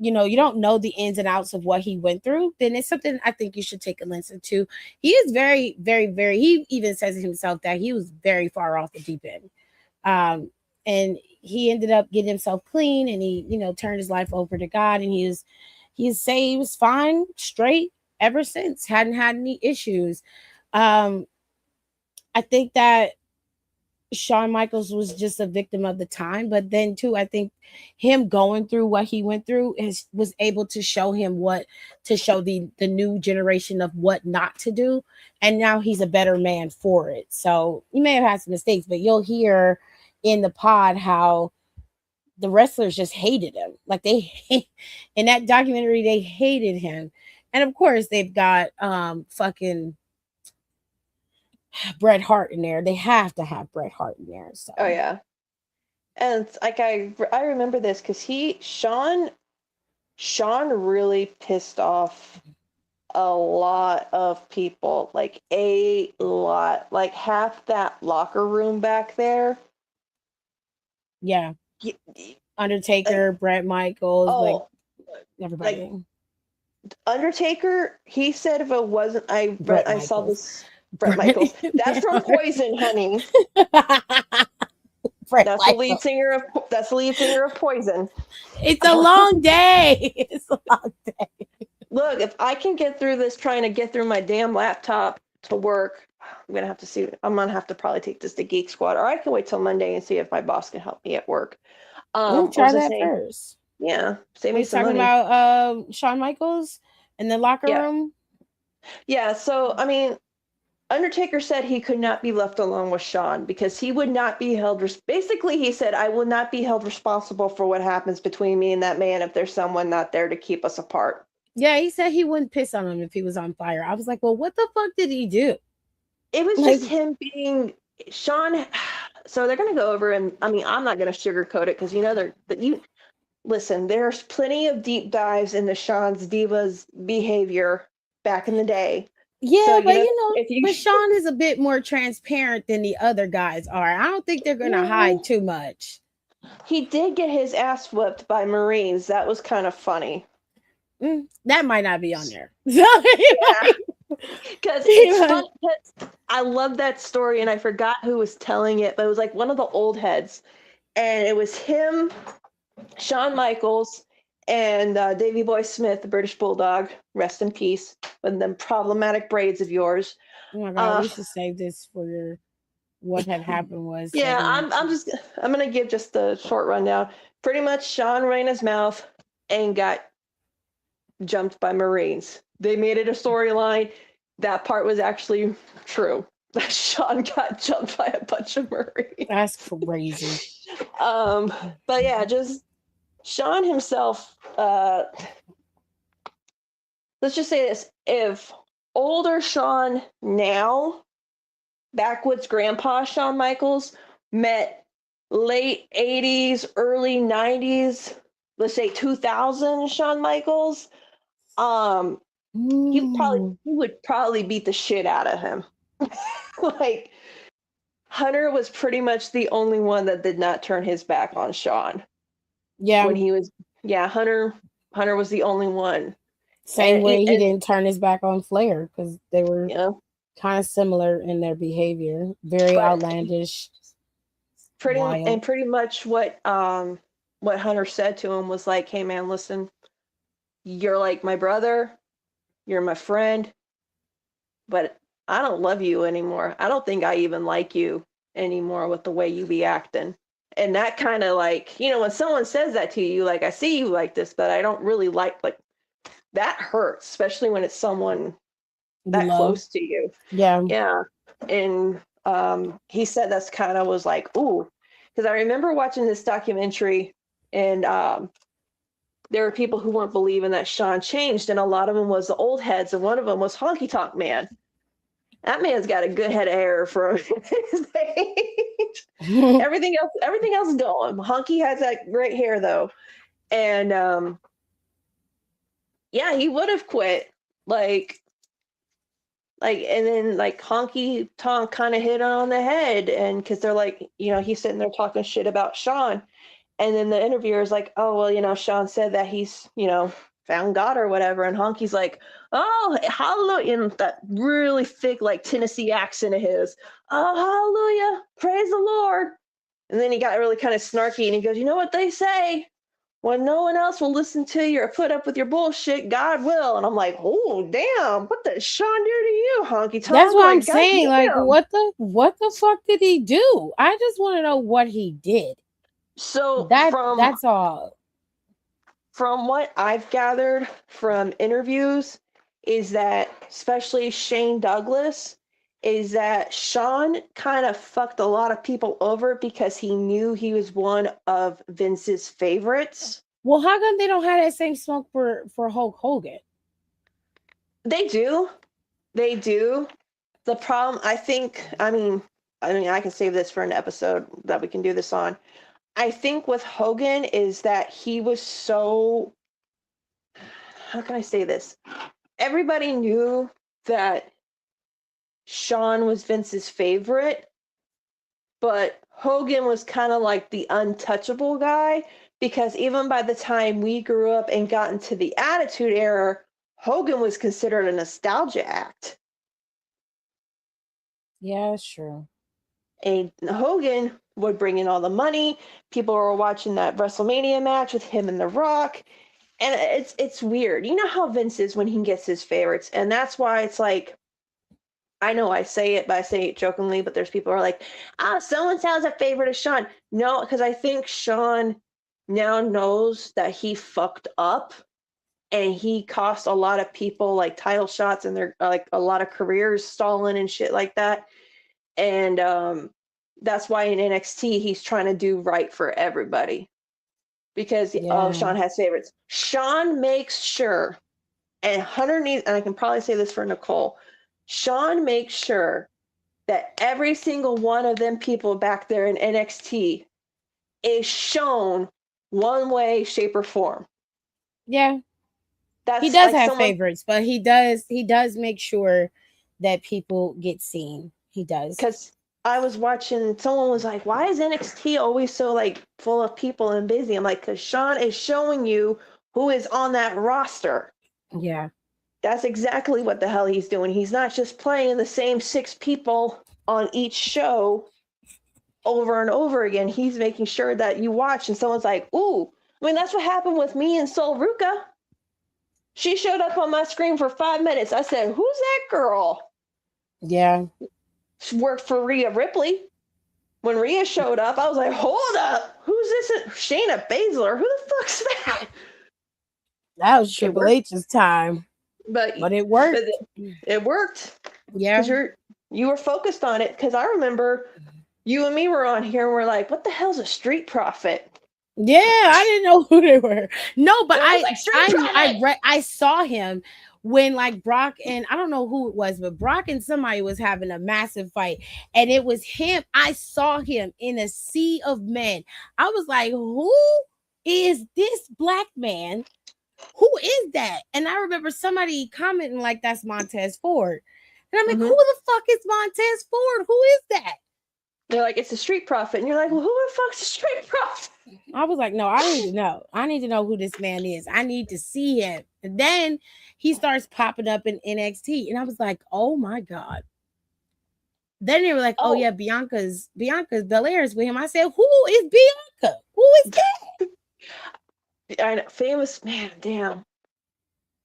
you don't know the ins and outs of what he went through, then it's something I think you should take a listen to. He is very, very, very, he even says it himself that he was very far off the deep end. And he ended up getting himself clean, and he, turned his life over to God, and he's saved, he was fine, straight ever since, hadn't had any issues. I think that Shawn Michaels was just a victim of the time, but then too, I think him going through what he went through was able to show him the new generation of what not to do. And now he's a better man for it. So you may have had some mistakes, but you'll hear in the pod how the wrestlers just hated him. Like in that documentary, they hated him. And of course they've got fucking Bret Hart in there. They have to have Bret Hart in there. So. Oh yeah, and it's like I remember this because Shawn really pissed off a lot of people, like a lot, like half that locker room back there. Yeah, Undertaker, Bret Michaels, Everybody. Undertaker, he said if it wasn't, Bret I saw Michaels. this, Bret Michaels. That's from Poison, honey. Bret That's the Michaels. lead singer of Poison. It's a long day. It's a long day. Look, if I can get through this, trying to get through my damn laptop to work, I'm gonna have to see. I'm gonna have to probably take this to Geek Squad, or I can wait till Monday and see if my boss can help me at work. Try that first. Yeah, save Are me you some talking money. about Shawn Michaels in the locker room? Yeah. So I mean, Undertaker said he could not be left alone with Shawn because he would not be held. Basically, he said, "I will not be held responsible for what happens between me and that man if there's someone not there to keep us apart." Yeah, he said he wouldn't piss on him if he was on fire. I was like, well, what the fuck did he do? It was just him being Shawn. So they're going to go over, and I mean, I'm not going to sugarcoat it because listen. There's plenty of deep dives into Shawn's divas behavior back in the day. Yeah, so, but but Shawn is a bit more transparent than the other guys are. I don't think they're going to hide too much. He did get his ass whipped by Marines. That was kind of funny. That might not be on there. Because it's fun. I love that story, and I forgot who was telling it, but it was like one of the old heads, and it was him, Shawn Michaels, and Davey Boy Smith, the British Bulldog. Rest in peace. With them problematic braids of yours. Oh my God, we should save this for what had happened was. Yeah, I'm gonna give just a short rundown. Pretty much, Shawn ran his mouth and got jumped by Marines. They made it a storyline. That part was actually true. Shawn got jumped by a bunch of Marines. That's crazy. But yeah, just Shawn himself. Let's just say this: if older Shawn now, backwoods grandpa Shawn Michaels, met late 80s, early 90s, let's say 2000 Shawn Michaels, he would probably beat the shit out of him. Like, Hunter was pretty much the only one that did not turn his back on Shawn. Yeah. When he was, Hunter was the only one. Same way he didn't turn his back on Flair because they were kind of similar in their behavior, very outlandish. Pretty much what Hunter said to him was like, "Hey man, listen, you're like my brother, you're my friend, but I don't love you anymore. I don't think I even like you anymore with the way you be acting." And that kind of like, when someone says that to you, like, I see you like this, but I don't really like that hurts, especially when it's someone that close to you. Yeah. Yeah. And he said that's kind of was like, ooh, because I remember watching this documentary, and there were people who weren't believing that Shawn changed, and a lot of them was the old heads, and one of them was Honky Tonk Man. That man's got a good head of hair for his age. Everything else is going. Honky has that great hair though, and yeah, he would have quit. And then Honky Tonk kind of hit on the head, and because they're like, he's sitting there talking shit about Shawn, and then the interviewer's like, oh well, Shawn said that he's found God or whatever, and Honky's like, oh hallelujah, in that really thick Tennessee accent of his, oh hallelujah, praise the Lord, and then he got really kind of snarky, and he goes, you know what they say? When no one else will listen to you or put up with your bullshit, God will. And I'm like, oh damn, what did Shawn do to you, Honky Tonk? That's what I'm saying. Like, what the fuck did he do? I just want to know what he did. So that's all. From what I've gathered from interviews, is that especially Shane Douglas, is that Shawn kind of fucked a lot of people over because he knew he was one of Vince's favorites. Well, how come they don't have that same smoke for Hulk Hogan? They do. The problem, I can save this for an episode that we can do this on. I think with Hogan is that he was so, how can I say this? Everybody knew that Shawn was Vince's favorite, but Hogan was kind of like the untouchable guy because even by the time we grew up and got into the Attitude Era, Hogan was considered a nostalgia act. Yeah, sure. And Hogan would bring in all the money. People were watching that WrestleMania match with him and The Rock. And it's weird. You know how Vince is when he gets his favorites. And that's why it's like, I know I say it, but I say it jokingly, but there's people who are like, so-and-so has a favorite of Sean. No, because I think Sean now knows that he fucked up and he cost a lot of people like title shots and their like a lot of careers stolen and shit like that. And that's why in NXT he's trying to do right for everybody because Sean has favorites. Sean makes sure, and Hunter needs, and I can probably say this for Nicole, Sean makes sure that every single one of them people back there in NXT is shown one way, shape, or form. Yeah. That's he does like have favorites, but he does make sure that people get seen. He does. Because I was watching, someone was like, why is NXT always so like full of people and busy? I'm like, because Sean is showing you who is on that roster. Yeah. That's exactly what the hell he's doing. He's not just playing the same 6 people on each show over and over again. He's making sure that you watch and someone's like, ooh. I mean, that's what happened with me and Sol Ruka. She showed up on my screen for 5 minutes. I said, who's that girl? Yeah. She worked for Rhea Ripley. When Rhea showed up, I was like, hold up. Who's this? Shayna Baszler? Who the fuck's that? That was Triple H's time. But it worked. It worked. Yeah. Because you were focused on it. Because I remember you and me were on here and we're like, what the hell's a Street Profit? Yeah, I didn't know who they were. No, but I saw him when like Brock and I don't know who it was, but Brock and somebody was having a massive fight, and it was him. I saw him in a sea of men. I was like, who is this black man? Who is that? And I remember somebody commenting like, that's Montez Ford. And I'm like, who the fuck is Montez Ford? Who is that? They're like, it's a Street Profit. And you're like, well, who the fuck's a Street Profit? I was like, no, I need to know. I need to know who this man is. I need to see him. And then he starts popping up in NXT. And I was like, oh my God. Then they were like, oh yeah, Bianca's Belair's with him. I said, who is Bianca? Who is that? I know, famous man, damn.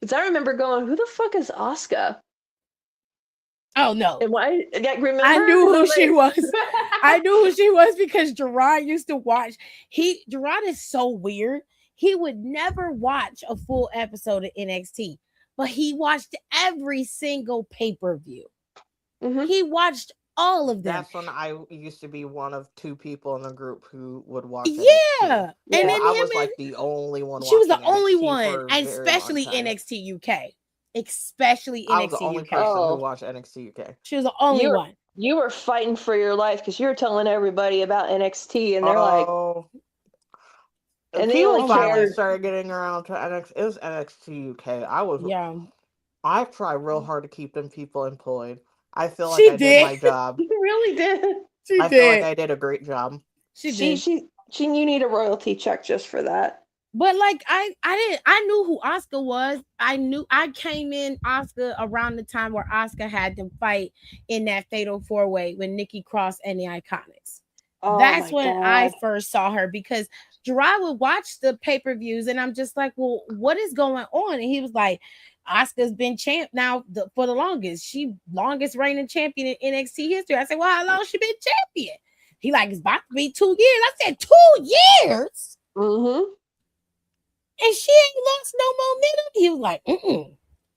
Because I remember going, who the fuck is Asuka? Oh no! And why? Remember? I knew who she was. I knew who she was because Gerard used to watch. Gerard is so weird. He would never watch a full episode of NXT, but he watched every single pay-per-view. He watched all of them. That's when I used to be one of 2 people in the group who would watch. Yeah, NXT. And then I was like the only one. She was the only NXT one, and especially NXT UK. Especially NXT I was the only UK. person who watched NXT UK. She was the only one. You were fighting for your life because you were telling everybody about NXT, and they're like, and people finally started getting around to NXT. It was NXT UK. I tried real hard to keep them people employed. I feel like I did my job. You really did. I feel like I did a great job. She you need a royalty check just for that. But like I knew who Asuka was. I came in Asuka around the time where Asuka had to fight in that fatal 4-way with Nikki Cross and the Iconics. That's when I first saw her because Gerard would watch the pay-per-views and I'm just like, well, what is going on? And he was like, Asuka's been champ now for the longest. She longest reigning champion in NXT history. I said, well, how long she been champion? He like, it's about to be 2 years. I said, 2 years? And she ain't lost no momentum. He was like, He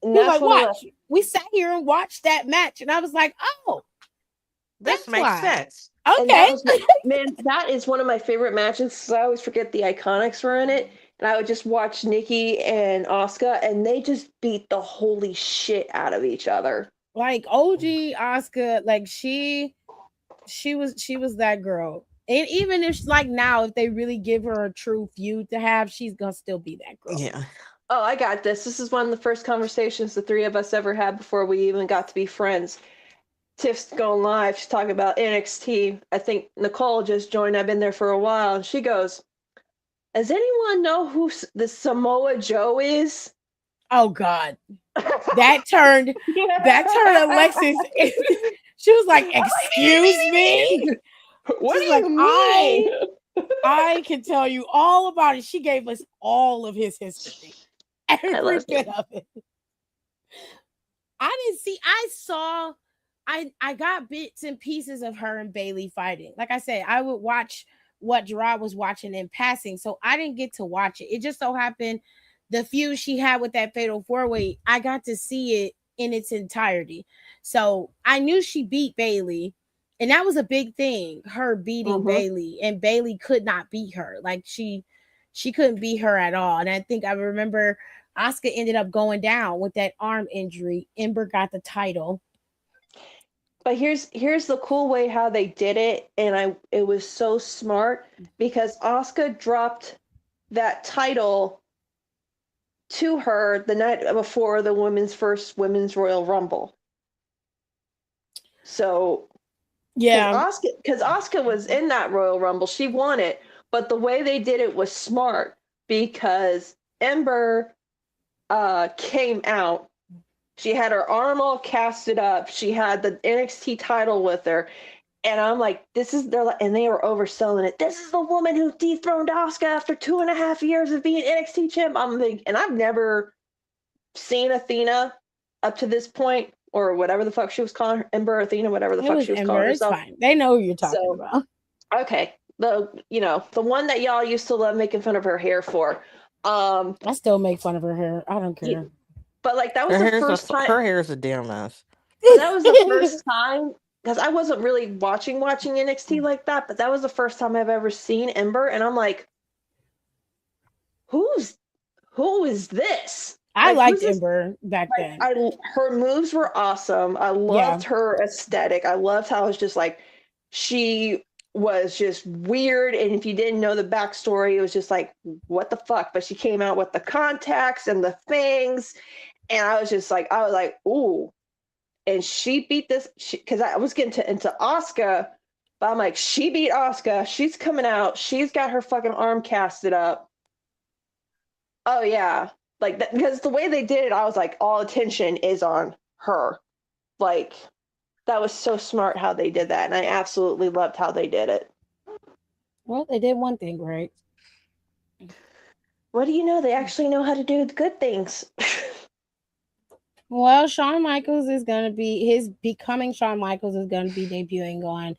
was like, watch. We sat here and watched that match. And I was like, oh, this makes sense. Okay. That is one of my favorite matches. I always forget the Iconics were in it. And I would just watch Nikki and Asuka, and they just beat the holy shit out of each other. Like OG Asuka, like she was that girl. And even if like now, if they really give her a true feud to have, she's gonna still be that girl. Yeah. Oh, I got this. This is one of the first conversations the 3 of us ever had before we even got to be friends. Tiff's going live. She's talking about NXT. I think Nicole just joined. I've been there for a while. And she goes, Does anyone know who the Samoa Joe is? Oh God, that turned Alexis. She was like, "Excuse me." What She's do like, you mean? I can tell you all about it. She gave us all of his history, every bit of it. I didn't see. I saw. I got bits and pieces of her and Bailey fighting. Like I said, I would watch what Gerard was watching in passing, so I didn't get to watch it. It just so happened the feud she had with that fatal 4-way, I got to see it in its entirety. So I knew she beat Bailey, and that was a big thing. Her beating Bailey, and Bailey could not beat her. Like she couldn't beat her at all. And I think I remember Asuka ended up going down with that arm injury. Ember got the title. But here's the cool way how they did it, and it was so smart because Asuka dropped that title to her the night before the first women's Royal Rumble. So yeah, because Asuka was in that Royal Rumble, she won it. But the way they did it was smart because Ember came out. She had her arm all casted up. She had the NXT title with her. And I'm like, and they were overselling it. This is the woman who dethroned Asuka after 2.5 years of being NXT champ. And I've never seen Athena up to this point, or whatever the fuck she was calling her, Ember, Athena, whatever the fuck she was calling herself. It's fine. They know who you're talking about. Okay. The one that y'all used to love making fun of her hair for. I still make fun of her hair. I don't care. But like that was the first time. Her hair is a damn mess. That was the first time, because I wasn't really watching NXT like that, but that was the first time I've ever seen Ember, and I'm like, who is this? I liked Ember back then. Her moves were awesome. I loved her aesthetic. I loved how it was just like she was just weird, and if you didn't know the backstory, it was just like, what the fuck? But she came out with the contacts and the things, and I was like, ooh. And she beat this because I was getting into Asuka, but I'm like, she beat Asuka. She's coming out. She's got her fucking arm casted up. Oh yeah, like that, because the way they did it, I was like, all attention is on her. Like that was so smart how they did that, and I absolutely loved how they did it. Well, they did one thing right. What do you know? They actually know how to do the good things. Well, Shawn Michaels is going to be, becoming Shawn Michaels is going to be debuting on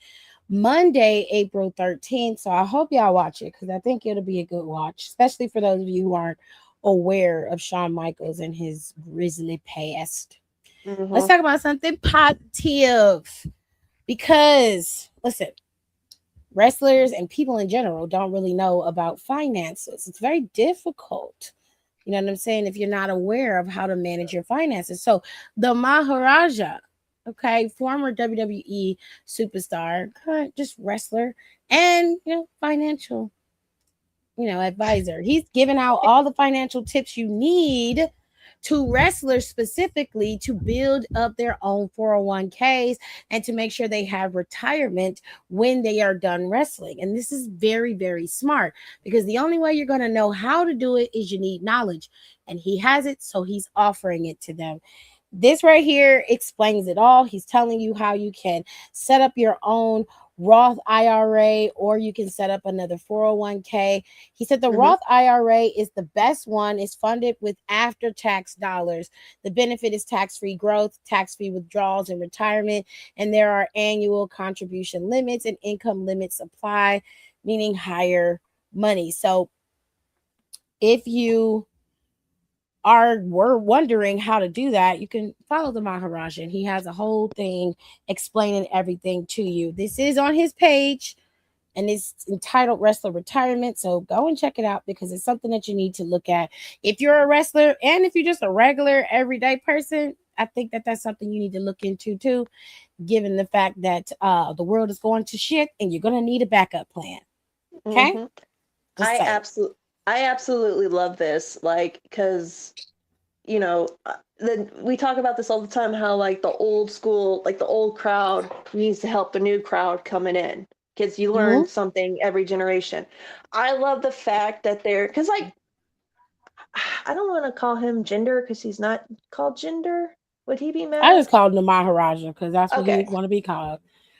Monday, April 13th. So I hope y'all watch it, because I think it'll be a good watch, especially for those of you who aren't aware of Shawn Michaels and his grisly past. Let's talk about something positive, because listen, wrestlers and people in general don't really know about finances. It's very difficult. You know what I'm saying? If you're not aware of how to manage your finances. So the Maharaja, okay, former WWE superstar, current just wrestler, and financial, advisor. He's giving out all the financial tips you need to wrestlers specifically to build up their own 401ks and to make sure they have retirement when they are done wrestling. And this is very, very smart, because the only way you're going to know how to do it is you need knowledge. And he has it, so he's offering it to them. This right here explains it all. He's telling you how you can set up your own Roth IRA, or you can set up another 401k. He said the Roth IRA is the best one. It's funded with after-tax dollars. The benefit is tax-free growth, tax-free withdrawals and retirement, and there are annual contribution limits and income limits apply, meaning higher money. So if you were wondering how to do that, you can follow the Maharaj, and he has a whole thing explaining everything to you. This is on his page, and it's entitled Wrestler Retirement. So go and check it out, because it's something that you need to look at if you're a wrestler, and if you're just a regular everyday person. I think that that's something you need to look into too, given the fact that the world is going to shit and you're going to need a backup plan. Okay. I absolutely love this, like, because we talk about this all the time, how like the old school, like the old crowd needs to help the new crowd coming in. because you learn something every generation. I love the fact that they're, because like, I don't want to call him Gender because he's not called Gender. Would he be mad? I just called him the Maharaja because that's what he want to be called.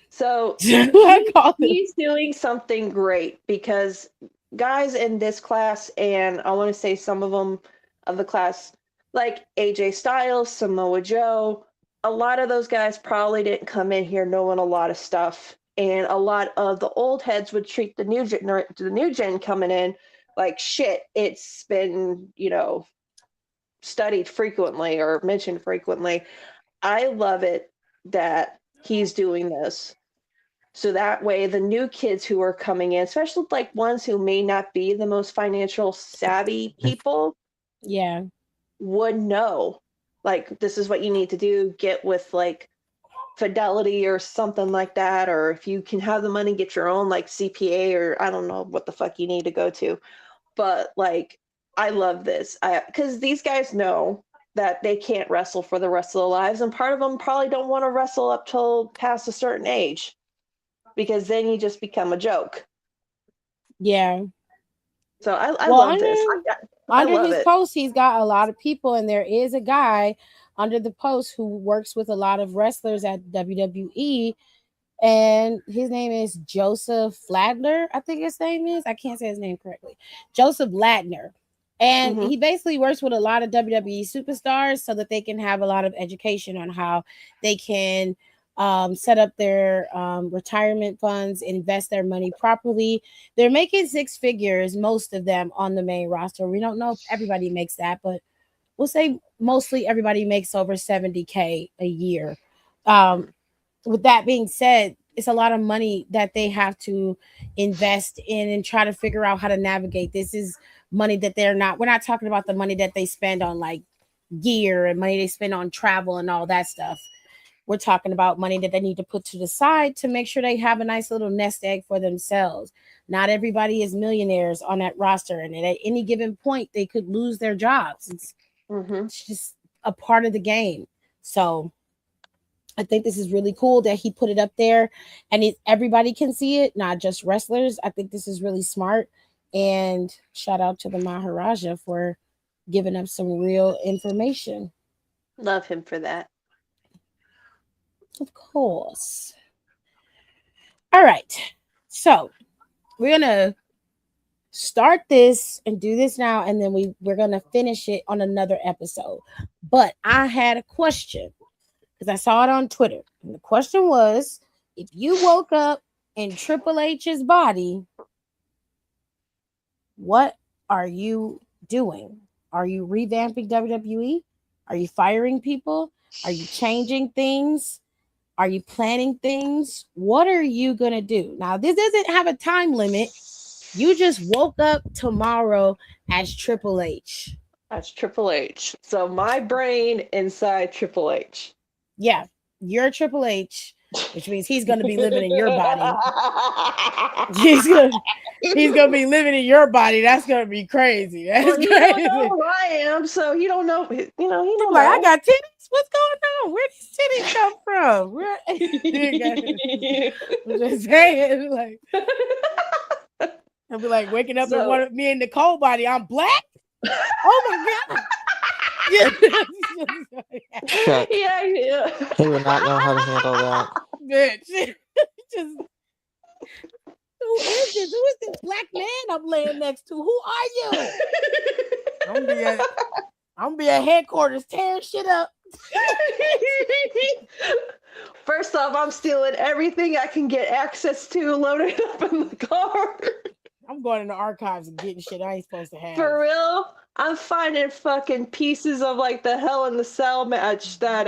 So he's doing something great because guys in this class, and I want to say some of them of the class, like AJ Styles, Samoa Joe, a lot of those guys probably didn't come in here knowing a lot of stuff. And a lot of the old heads would treat the new gen coming in like shit. It's been, studied frequently or mentioned frequently. I love it that he's doing this. So that way the new kids who are coming in, especially like ones who may not be the most financial savvy people, would know, like, this is what you need to do. Get with like Fidelity or something like that. Or if you can have the money, get your own like CPA, or I don't know what the fuck you need to go to. But like, I love this because these guys know that they can't wrestle for the rest of their lives. And part of them probably don't want to wrestle up till past a certain age, because then you just become a joke. Yeah. So I love this. Under his post, he's got a lot of people, and there is a guy under the post who works with a lot of wrestlers at WWE, and his name is Joseph Ladner. I think his name is. I can't say his name correctly. Joseph Ladner. And he basically works with a lot of WWE superstars so that they can have a lot of education on how they can set up their retirement funds, invest their money properly. They're making 6 figures, most of them on the main roster. We don't know if everybody makes that, but we'll say mostly everybody makes over $70K a year. With that being said, it's a lot of money that they have to invest in and try to figure out how to navigate. This is money that we're not talking about the money that they spend on like gear and money they spend on travel and all that stuff. We're talking about money that they need to put to the side to make sure they have a nice little nest egg for themselves. Not everybody is millionaires on that roster, and at any given point, they could lose their jobs. It's just a part of the game. So I think this is really cool that he put it up there, and everybody can see it, not just wrestlers. I think this is really smart, and shout out to the Maharaja for giving up some real information. Love him for that. Of course. All right. So we're going to start this and do this now, and then we're going to finish it on another episode. But I had a question because I saw it on Twitter. And the question was, if you woke up in Triple H's body, what are you doing? Are you revamping WWE? Are you firing people? Are you changing things? Are you planning things? What are you going to do? Now, this doesn't have a time limit. You just woke up tomorrow as Triple H. As Triple H. So my brain inside Triple H. Yeah, you're Triple H, which means he's going to be living in your body. He's going to be living in your body. That's going to be crazy. That's crazy. You don't know who I am, so you don't know. He don't like, know. I got titties. What's going on? Where these titties come from? Just saying, like, I'll be like waking up in one of me and Nicole body. I'm black. Oh my god. Yeah. He would not know how to handle that. Bitch. Who is this? Who is this black man I'm laying next to? Who are you? I'm gonna be at headquarters tearing shit up. First off, I'm stealing everything I can get access to, loading it up in the car. I'm going in the archives and getting shit I ain't supposed to have. For real? I'm finding fucking pieces of like the Hell in the Cell match that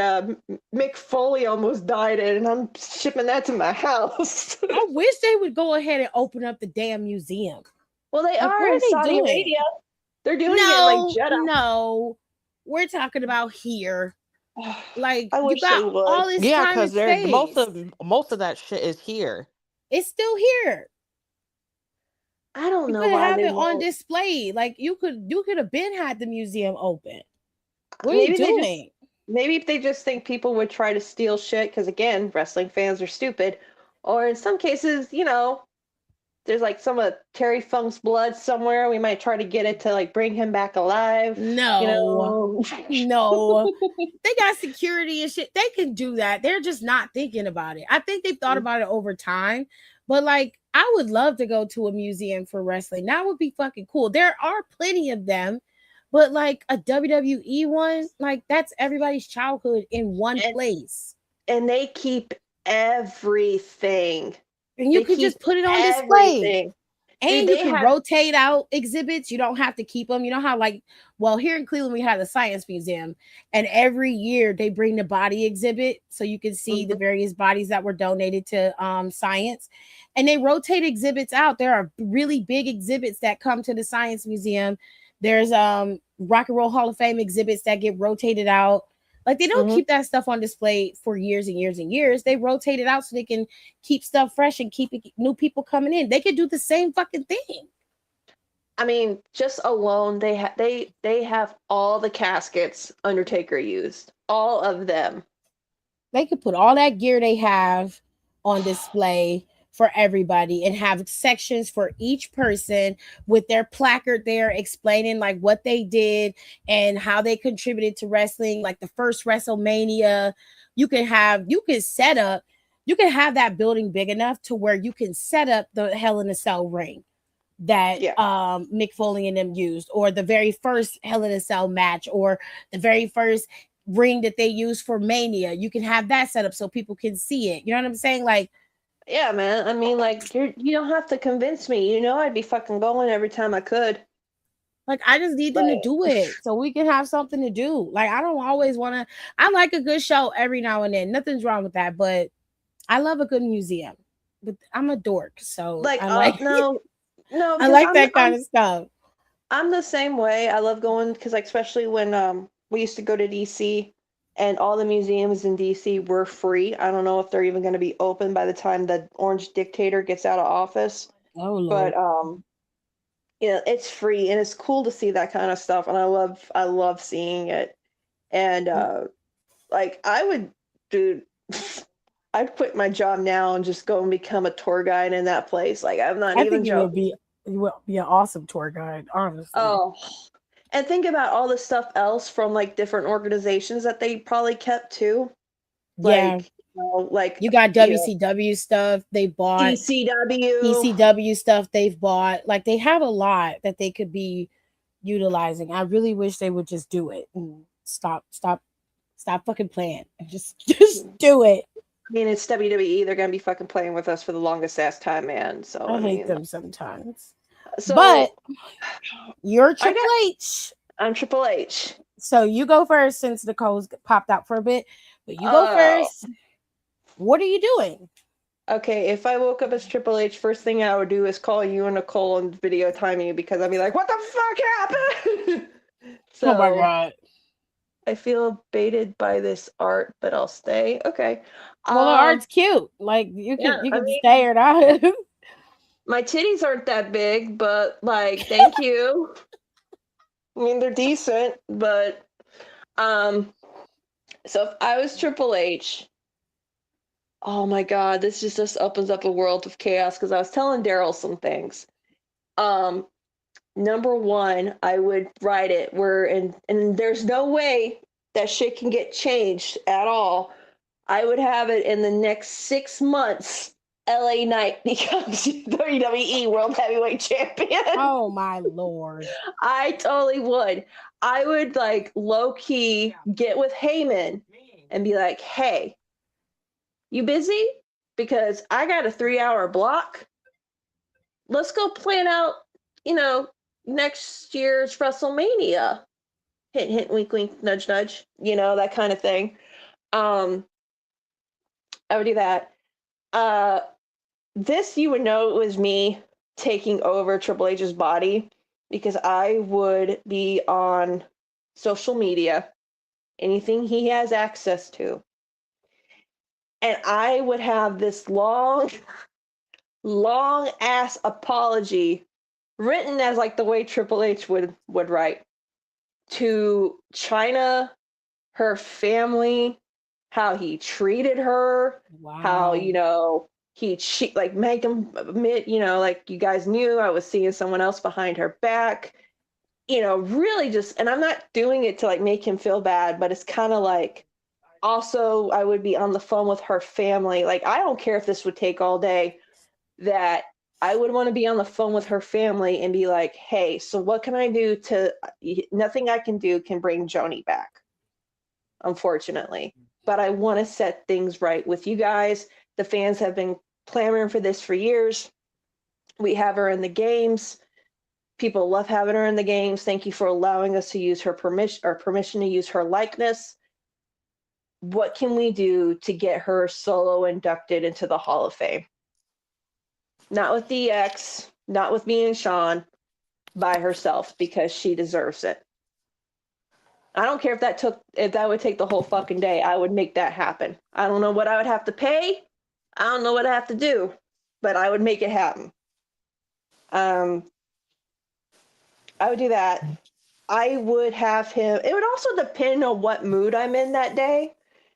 Mick Foley almost died in, and I'm shipping that to my house. I wish they would go ahead and open up the damn museum. Well, they are in Saudi Arabia. They're doing it like Jeddah. No, we're talking about here. Like, I wish you got they would. all this time and space. most of that shit is here. It's still here. I don't know why why have they it won't. on display. Like, you could have been had the museum open. What are you doing? Maybe if they just think people would try to steal shit, because again, wrestling fans are stupid. Or in some cases, there's like some of Terry Funk's blood somewhere. We might try to get it to like bring him back alive. No. No. They got security and shit. They can do that. They're just not thinking about it. I think they've thought about it over time. But like, I would love to go to a museum for wrestling. That would be fucking cool. There are plenty of them. But like a WWE one, like that's everybody's childhood in one place. And they keep everything. And you can just put it on display. Everything. And you can rotate out exhibits. You don't have to keep them. You know how, like, well, here in Cleveland, we have the Science Museum. And every year they bring the body exhibit. So you can see the various bodies that were donated to science. And they rotate exhibits out. There are really big exhibits that come to the Science Museum. There's Rock and Roll Hall of Fame exhibits that get rotated out. Like, they don't keep that stuff on display for years and years and years. They rotate it out so they can keep stuff fresh and keep new people coming in. They could do the same fucking thing. I mean, just alone, they have all the caskets Undertaker used, all of them. They could put all that gear they have on display for everybody and have sections for each person with their placard there explaining like what they did and how they contributed to wrestling. Like the first WrestleMania, you can have that building big enough to where you can set up the Hell in a Cell ring that Mick Foley and them used, or the very first Hell in a Cell match, or the very first ring that they used for Mania. You can have that set up so people can see it. You know what I'm saying? Like, yeah, man. I mean, like, you don't have to convince me. I'd be fucking going every time I could. Like, I just need them to do it so we can have something to do. Like, I don't always want to. I like a good show every now and then. Nothing's wrong with that, but I love a good museum. But I'm a dork, so like, I like no. I like that kind of stuff. I'm the same way. I love going because, like, especially when we used to go to DC. And all the museums in DC were free. I don't know if they're even going to be open by the time the Orange Dictator gets out of office. Oh, Lord. But it's free and it's cool to see that kind of stuff. And I love seeing it. And like I'd quit my job now and just go and become a tour guide in that place. Like, I'm not even joking. You will be an awesome tour guide, honestly. Oh. And think about all the stuff else from like different organizations that they probably kept too. Like, like you got WCW stuff they bought, ECW stuff they've bought. Like, they have a lot that they could be utilizing. I really wish they would just do it and stop fucking playing and just do it. I mean, it's WWE. They're gonna be fucking playing with us for the longest ass time, man. So I hate them sometimes. So, but you're Triple H. I'm Triple H. So you go first since Nicole's popped out for a bit. But you go first. What are you doing? Okay, if I woke up as Triple H, first thing I would do is call you and Nicole and video time you because I'd be like, what the fuck happened? Oh my God. I feel baited by this art, but I'll stay. Okay. Well, the art's cute. Like, you can stay or not. My titties aren't that big, but like, thank you. I mean, they're decent, but so if I was Triple H, oh my God, this just opens up a world of chaos because I was telling Daryl some things. Number one, I would write it and there's no way that shit can get changed at all. I would have it in the next 6 months. LA Knight becomes WWE World Heavyweight Champion. Oh my Lord. I totally would. I would like low key get with Heyman and be like, hey, you busy? Because I got a 3-hour block. Let's go plan out, next year's WrestleMania. Hint, hint, wink, wink, nudge, nudge, that kind of thing. I would do that. This, you would know it was me taking over Triple H's body because I would be on social media, anything he has access to. And I would have this long ass apology written as like the way Triple H would write to China, her family, how he treated her, how, She like make him admit, like you guys knew I was seeing someone else behind her back. Really just, and I'm not doing it to like make him feel bad, but it's kind of like, also I would be on the phone with her family. Like, I don't care if this would take all day, that I would want to be on the phone with her family and be like, hey, so what can I do nothing I can do can bring Joni back, unfortunately. But I want to set things right with you guys. The fans have been clamoring for this for years. We have her in the games. People love having her in the games. Thank you for allowing us to use her permission to use her likeness. What can we do to get her solo inducted into the Hall of Fame? Not with DX, not with me and Sean, by herself, because she deserves it. I don't care if that would take the whole fucking day. I would make that happen. I don't know what I would have to pay. I don't know what I have to do, but I would make it happen. I would do that. I would have him. It would also depend on what mood I'm in that day,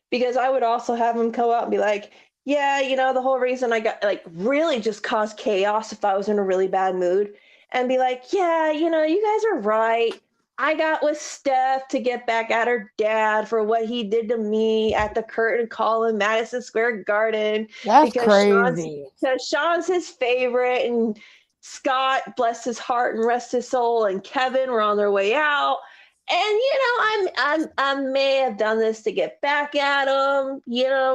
because I would also have him go out and be like, yeah, the whole reason I got like really just cause chaos if I was in a really bad mood, and be like, yeah, you guys are right. I got with Steph to get back at her dad for what he did to me at the curtain call in Madison Square Garden. That's crazy. Because Sean's his favorite, and Scott, bless his heart and rest his soul, and Kevin were on their way out. And I may have done this to get back at him.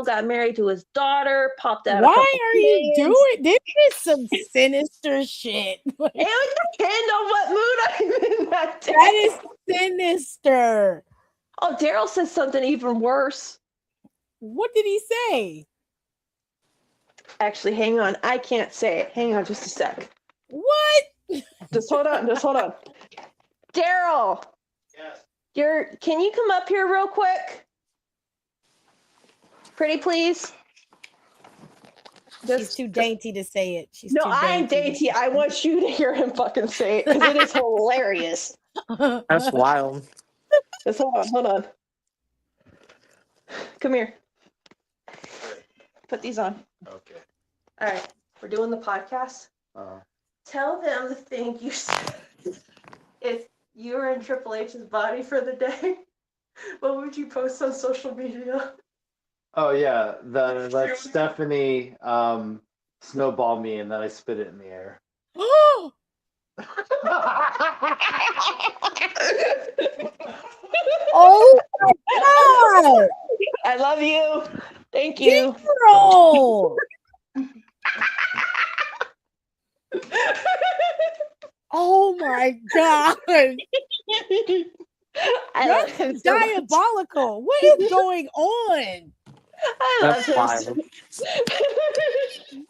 Got married to his daughter, popped out. Why are you doing this? Is some sinister shit. It would depend on what mood I'm in that day. That is sinister. Oh, Daryl says something even worse. What did he say? Actually, hang on. I can't say it. Hang on just a sec. What? Just hold on. Daryl. Yes. Can you come up here real quick? Pretty please. She's too dainty to say it. I'm dainty. I want you to hear him fucking say it, because it is hilarious. That's wild. Just hold on. Come here. Put these on. Okay. All right. We're doing the podcast. Tell them the thing you said. If you were in Triple H's body for the day, what would you post on social media? Oh yeah, that Stephanie snowballed me and then I spit it in the air. Oh my God! I love you. Thank you. Girl. Oh my God! That's diabolical. What is going on? I love him.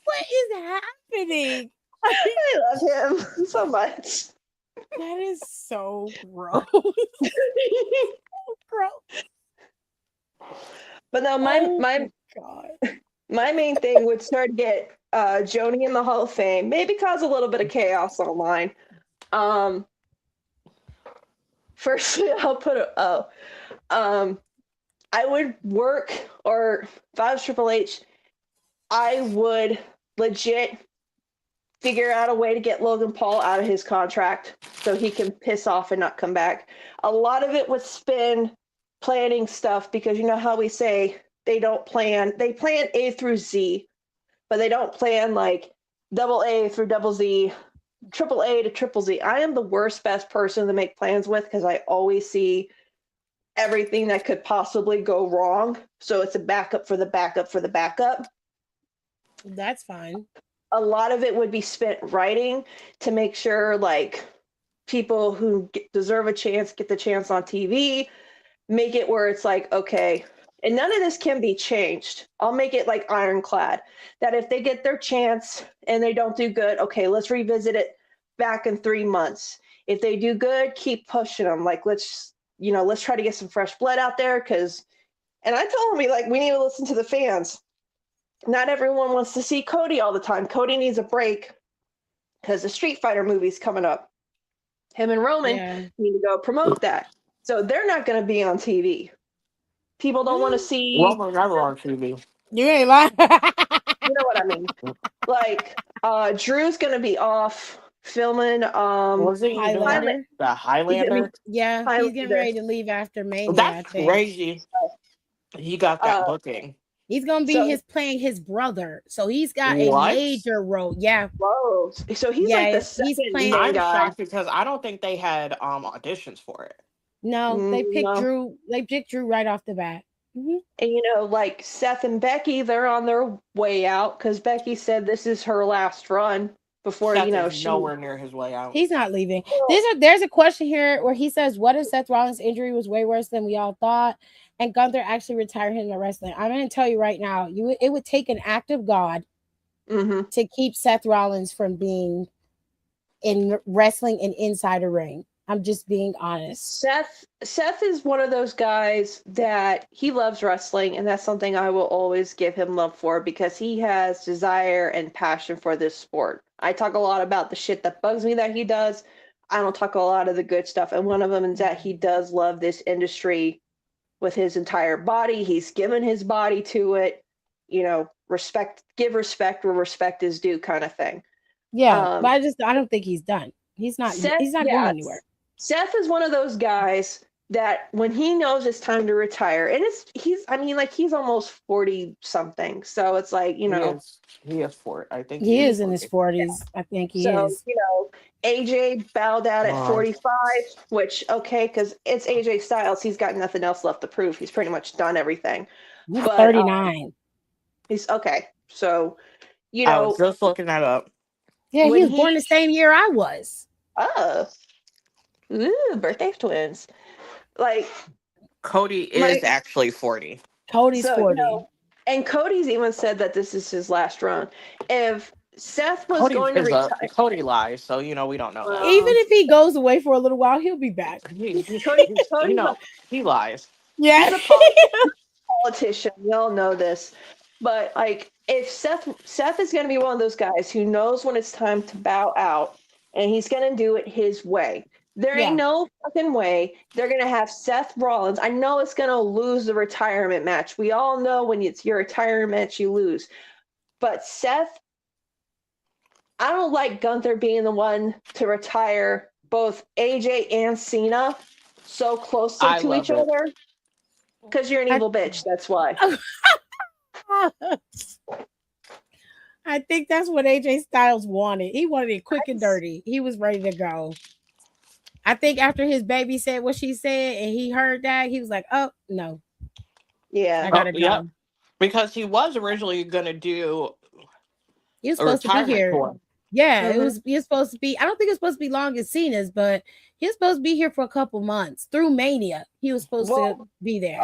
What is happening? I love him so much. That is so gross. So gross. But no, my main thing would start to get Joni in the Hall of Fame. Maybe cause a little bit of chaos online. Firstly, I'll put I would work, or if I was Triple H, I would legit figure out a way to get Logan Paul out of his contract so he can piss off and not come back. A lot of it was planning stuff, because you know how we say they plan A through Z, but they don't plan like double A through double Z, triple A to triple Z. I am the best person to make plans with, because I always see everything that could possibly go wrong. So it's a backup for the backup for the backup. That's fine. A lot of it would be spent writing to make sure like people who deserve a chance get the chance on TV. Make it where it's like, okay, and none of this can be changed. I'll make it like ironclad, that if they get their chance and they don't do good, okay, let's revisit it back in 3 months. If they do good, keep pushing them. Like, let's try to get some fresh blood out there. And I told me, like, we need to listen to the fans. Not everyone wants to see Cody all the time. Cody needs a break because the Street Fighter movie's coming up. Him and Roman need to go promote that. So they're not going to be on TV. People don't want to see. Roman never on TV. You ain't lying. You know what I mean, like, Drew's gonna be off filming. What was it you doing? Highlander. The Highlander? Yeah, he's getting Highlander. ready to leave after Mania. I That's think crazy. He got that booking. he's gonna be playing his brother, so he's got a What? major role. Yeah, Whoa. So he's like the second playing- main I'm guy. shocked because I don't think they had auditions for it. no, they picked No. Drew. They picked Drew right off the bat. And like Seth and Becky, they're on their way out because Becky said this is her last run before Seth is she nowhere near his way out. He's not leaving. There's a question here where he says, "What if Seth Rollins' injury was way worse than we all thought, and Gunther actually retired him from wrestling?" I'm going to tell you right now, it would take an act of God to keep Seth Rollins from being in wrestling and inside a ring. I'm just being honest. Seth is one of those guys that he loves wrestling, and that's something I will always give him love for because he has desire and passion for this sport. I talk a lot about the shit that bugs me that he does. I don't talk a lot of the good stuff, and one of them is that he does love this industry with his entire body. He's given his body to it. Give respect where respect is due, kind of thing. Yeah, but I don't think he's done. He's not going anywhere. Seth is one of those guys that when he knows it's time to retire, and he's almost 40 something. So it's like, he is 40. I think he is in his 40s. Yeah. I think he is. AJ bowed out at 45, which because it's AJ Styles. He's got nothing else left to prove. He's pretty much done everything. He's 39. He's okay. So, I was just looking that up. Yeah, he was born the same year I was. Oh. Ooh, birthday twins. Like Cody is actually 40. Cody's 40. And Cody's even said that this is his last run. If Seth was going to retire, Cody lies, so we don't know that. Even if he goes away for a little while, he'll be back. Cody, he lies. Yeah, he's a politician. We all know this. But like, if Seth is going to be one of those guys who knows when it's time to bow out, and he's going to do it his way. There ain't no fucking way they're going to have Seth Rollins. I know it's going to lose the retirement match. We all know when it's your retirement match, you lose. But Seth, I don't like Gunther being the one to retire both AJ and Cena so closely to each other. Because you're an evil bitch. That's why. I think that's what AJ Styles wanted. He wanted it quick and dirty. He was ready to go. I think after his baby said what she said and he heard that, he was like, oh, no. Yeah. I gotta go. Yeah. Because he was originally going to do he was supposed to be here. Tour. Yeah, he was supposed to be. I don't think it's supposed to be long as Cena's, but he was supposed to be here for a couple months through Mania. He was supposed to be there.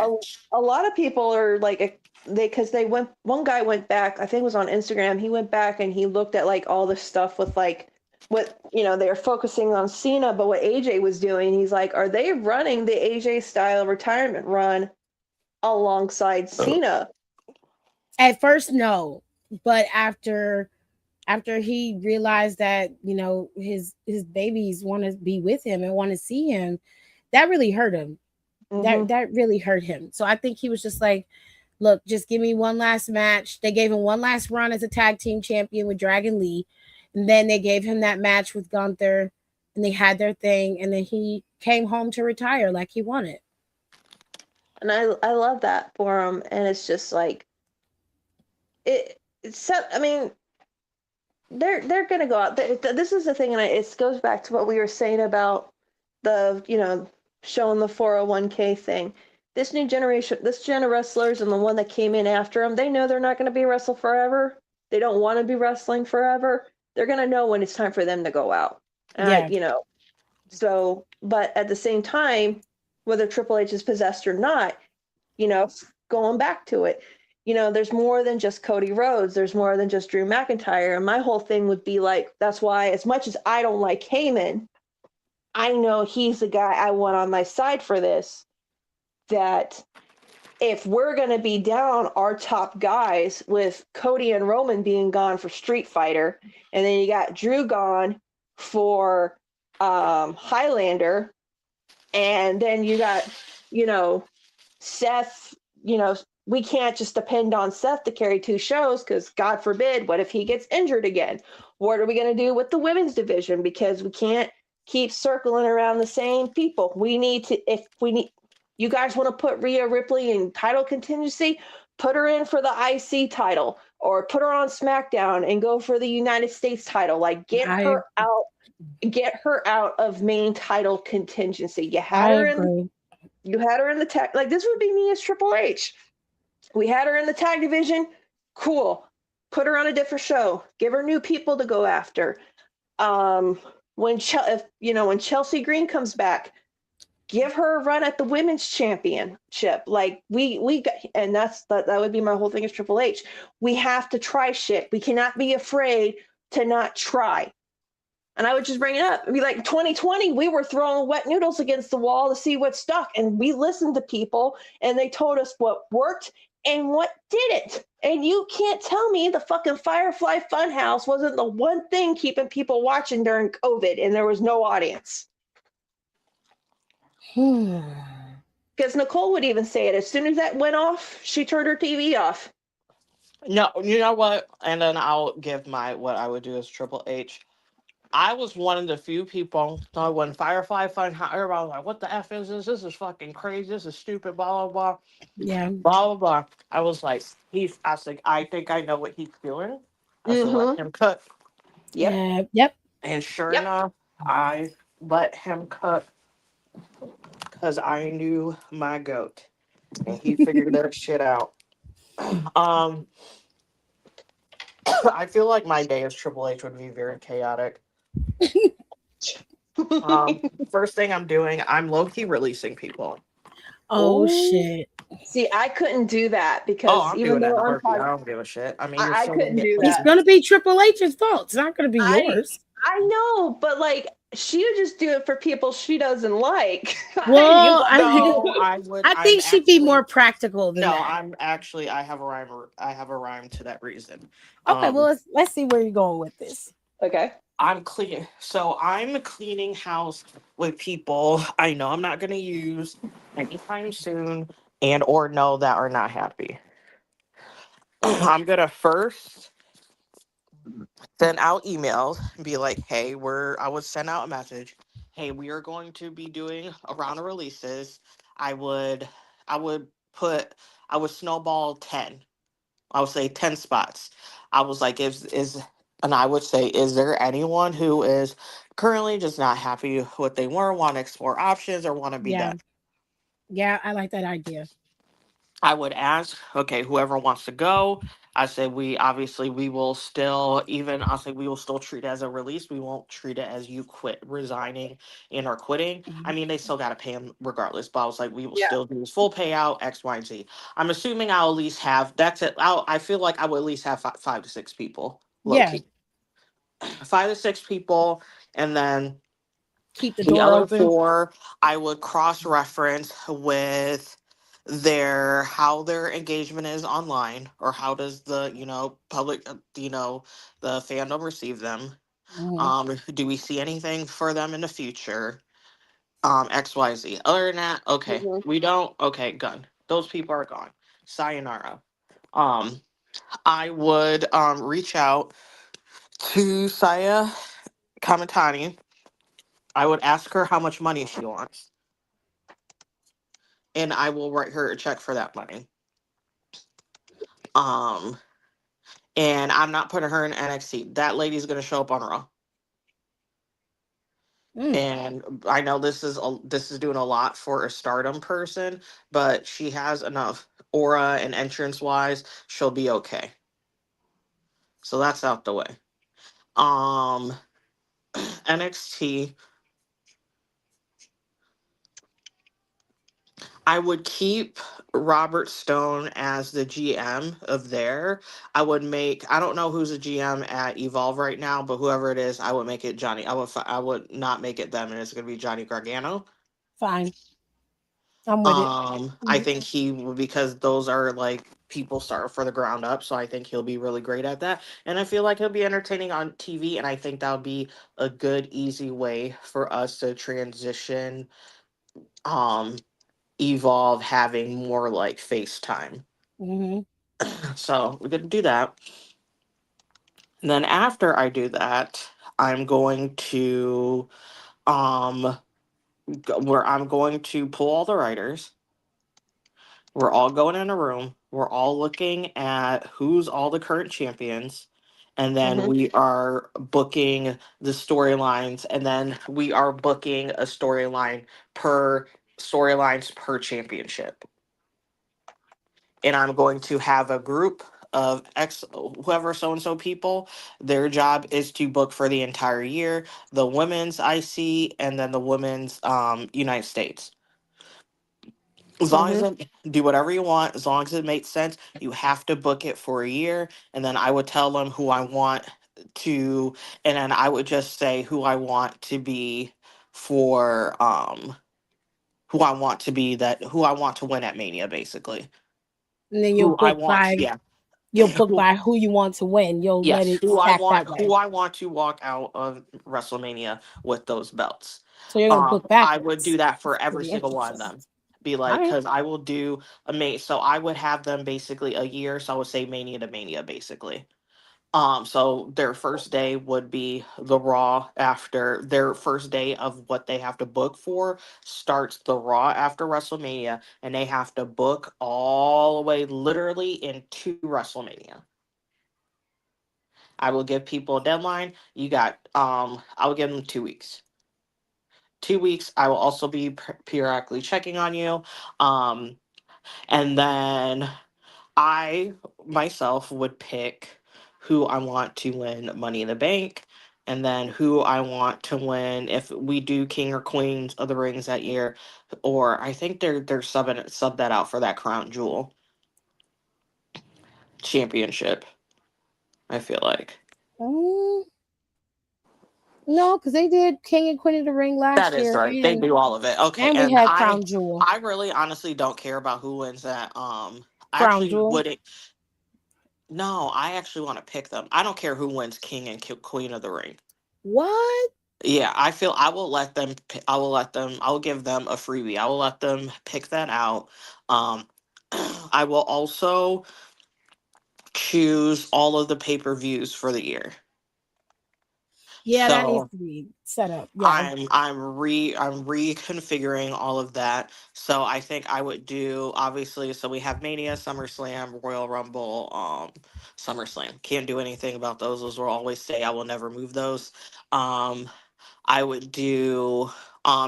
A lot of people are like, one guy went back, I think it was on Instagram. He went back and he looked at like all the stuff with like what, they were focusing on Cena, but what AJ was doing, he's like, are they running the AJ style retirement run alongside Cena? At first, no, but after he realized that his babies want to be with him and want to see him, that really hurt him. That really hurt him. So I think he was just like, look, just give me one last match. They gave him one last run as a tag team champion with Dragon Lee, and then they gave him that match with Gunther, and they had their thing, and then he came home to retire like he wanted. And I love that for him. And it's just like they're gonna go out. This is the thing, and it goes back to what we were saying about the showing the 401k thing. This new generation, this gen of wrestlers, and the one that came in after them, they know they're not going to be wrestled forever. They don't want to be wrestling forever. They're going to know when it's time for them to go out. So, but at the same time, whether Triple H is possessed or not, going back to it, there's more than just Cody Rhodes. There's more than just Drew McIntyre. And my whole thing would be like, that's why, as much as I don't like Heyman, I know he's the guy I want on my side for this. That if we're going to be down our top guys with Cody and Roman being gone for Street Fighter, and then you got Drew gone for Highlander, and then you got, Seth, we can't just depend on Seth to carry 2 shows because God forbid, what if he gets injured again? What are we going to do with the women's division? Because we can't keep circling around the same people. We need to, if we need, you guys want to put Rhea Ripley in title contingency, put her in for the IC title or put her on SmackDown and go for the United States title. Like get her out of main title contingency. You had her in the tag. Like this would be me as Triple H. We had her in the tag division. Cool. Put her on a different show. Give her new people to go after. When Chelsea Green comes back, give her a run at the women's championship. Like we got, and that would be my whole thing as Triple H. We have to try shit. We cannot be afraid to not try. And I would just bring it up. It'd be like 2020, we were throwing wet noodles against the wall to see what stuck. And we listened to people and they told us what worked and what didn't. And you can't tell me the fucking Firefly Funhouse wasn't the one thing keeping people watching during COVID and there was no audience. Because Nicole would even say it. As soon as that went off, she turned her TV off. No, you know what? And then I'll give what I would do as Triple H. I was one of the few people when Firefly Fun, everybody was like, what the F is this? This is fucking crazy. This is stupid, blah, blah, blah. Yeah. Blah, blah, blah. I was like, I think I know what he's doing. I should let him cook. Yep. Yep. And sure enough, I let him cook because I knew my goat. And he figured that shit out. I feel like my day as Triple H would be very chaotic. First thing I'm doing, I'm low-key releasing people. Oh shit. See, I couldn't do that because I'm even doing though that. I don't give a shit. I mean, I couldn't do It's that. gonna be Triple H's fault. It's not gonna be yours. I know, but like she would just do it for people she doesn't like. Well, I think she'd be more practical than that. I have a rhyme to that reason. Okay, well let's see where you're going with this. Okay. I'm cleaning house with people I know I'm not gonna use anytime soon and or know that are not happy. I'm gonna first send out emails and be like, hey, I would send out a message. Hey, we are going to be doing a round of releases. I would snowball 10. I would say 10 spots. I was like, and I would say, is there anyone who is currently just not happy with what they want to explore options or want to be done? Yeah, I like that idea. I would ask, okay, whoever wants to go. I say we will still treat it as a release. We won't treat it as you resigning and or quitting. I mean, they still got to pay him regardless. But I was like, we will still do this full payout, X, Y, and Z. I'm assuming I'll at least have, that's it. I feel like I will at least have 5 to 6 people. Low-key. 5 to 6 people. And then keep the door other open. 4, I would cross-reference with how their engagement is online, or how does the public the fandom receive them. Do we see anything for them in the future? XYZ. Other than that, okay, we don't. Okay, gone. Those people are gone. Sayonara. I would reach out to Saya Kamatani. I would ask her how much money she wants, and I will write her a check for that money. And I'm not putting her in NXT. That lady's going to show up on Raw. And I know this is doing a lot for a Stardom person, but she has enough aura and entrance wise. She'll be okay. So that's out the way. NXT. I would keep Robert Stone as the GM of there. I don't know who's a GM at Evolve right now, but whoever it is, I would make it Johnny. I would not make it them, and it's going to be Johnny Gargano. Fine. I'm with it. I think he would, because those are like people start from the ground up, so I think he'll be really great at that. And I feel like he'll be entertaining on TV, and I think that would be a good, easy way for us to transition Evolve having more like FaceTime. Mm-hmm. So we're gonna do that. And then after I do that, I'm going to um where I'm going to pull all the writers. We're all going in a room. We're all looking at who's all the current champions. And then Mhm. we are booking the storylines. And then we are booking a storylines per championship. And I'm going to have a group of X, whoever so and so people. Their job is to book for the entire year the women's IC and then the women's United States. As long as Mhm. it do whatever you want, as long as it makes sense, you have to book it for a year. And then I would tell them who I want to, and then I would just say who I want to be for, who I want to win at Mania, basically. And then Who I want, yeah, you'll book who, by who you want to win. You'll let yes, it stack that who way. I want to walk out of WrestleMania with those belts. So you're gonna book I would do backwards. that for That's every pretty single one of interesting. them. Be All like, right. because I will do so I would have them basically a year. So I would say Mania to Mania, basically. So their first day would be the Raw after their first day of what they have to book for starts the Raw after WrestleMania, and they have to book all the way literally into WrestleMania. I will give people a deadline. I will give them 2 weeks. 2 weeks. I will also be periodically checking on you. Um, and then I myself would pick who I want to win Money in the Bank, and then who I want to win if we do King or Queens of the Rings that year, or I think they're sub that out for that Crown Jewel championship. I feel like Mm, no, because they did King and Queen of the Ring that last is year, right. They do all of it. Okay, and we and had Crown Jewel. I really honestly don't care about who wins that. I Crown actually Jewel. wouldn't. No, I actually want to pick them. I don't care who wins King and Queen of the Ring. What? Yeah, I feel I will let them. I will let them. I will give them a freebie. I will let them pick that out. Um, I will also choose all of the pay-per-views for the year. Yeah, that needs So to be set up. Yeah. I'm reconfiguring all of that. So I think I would do obviously. So we have Mania, SummerSlam, Royal Rumble, SummerSlam. Can't do anything about those. Those will always stay. I will never move those. Um, I would do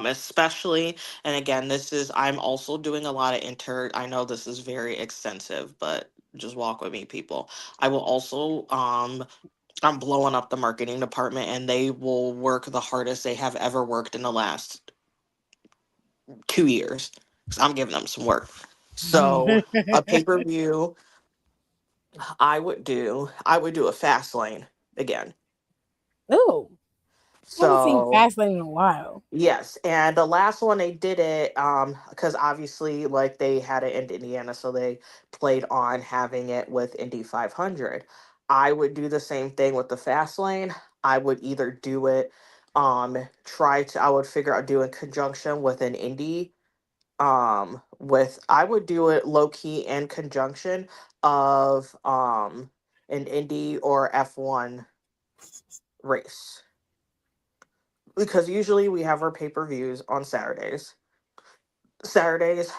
especially, and again, this is I'm also doing a lot of I know this is very extensive, but just walk with me, people. I will also I'm blowing up the marketing department, and they will work the hardest they have ever worked in the last 2 years. 'Cause I'm giving them some work. So a pay-per-view, I would do a fast lane again. Ooh, haven't seen So Fastlane in a while. yes, and the last one they did it because obviously like they had it in Indiana, so they played on having it with Indy 500. I would do the same thing with the fast lane. I would either do it I would figure out do in conjunction with an Indy with I would do it low key in conjunction of an Indy or F1 race, because usually we have our pay-per-views on Saturdays,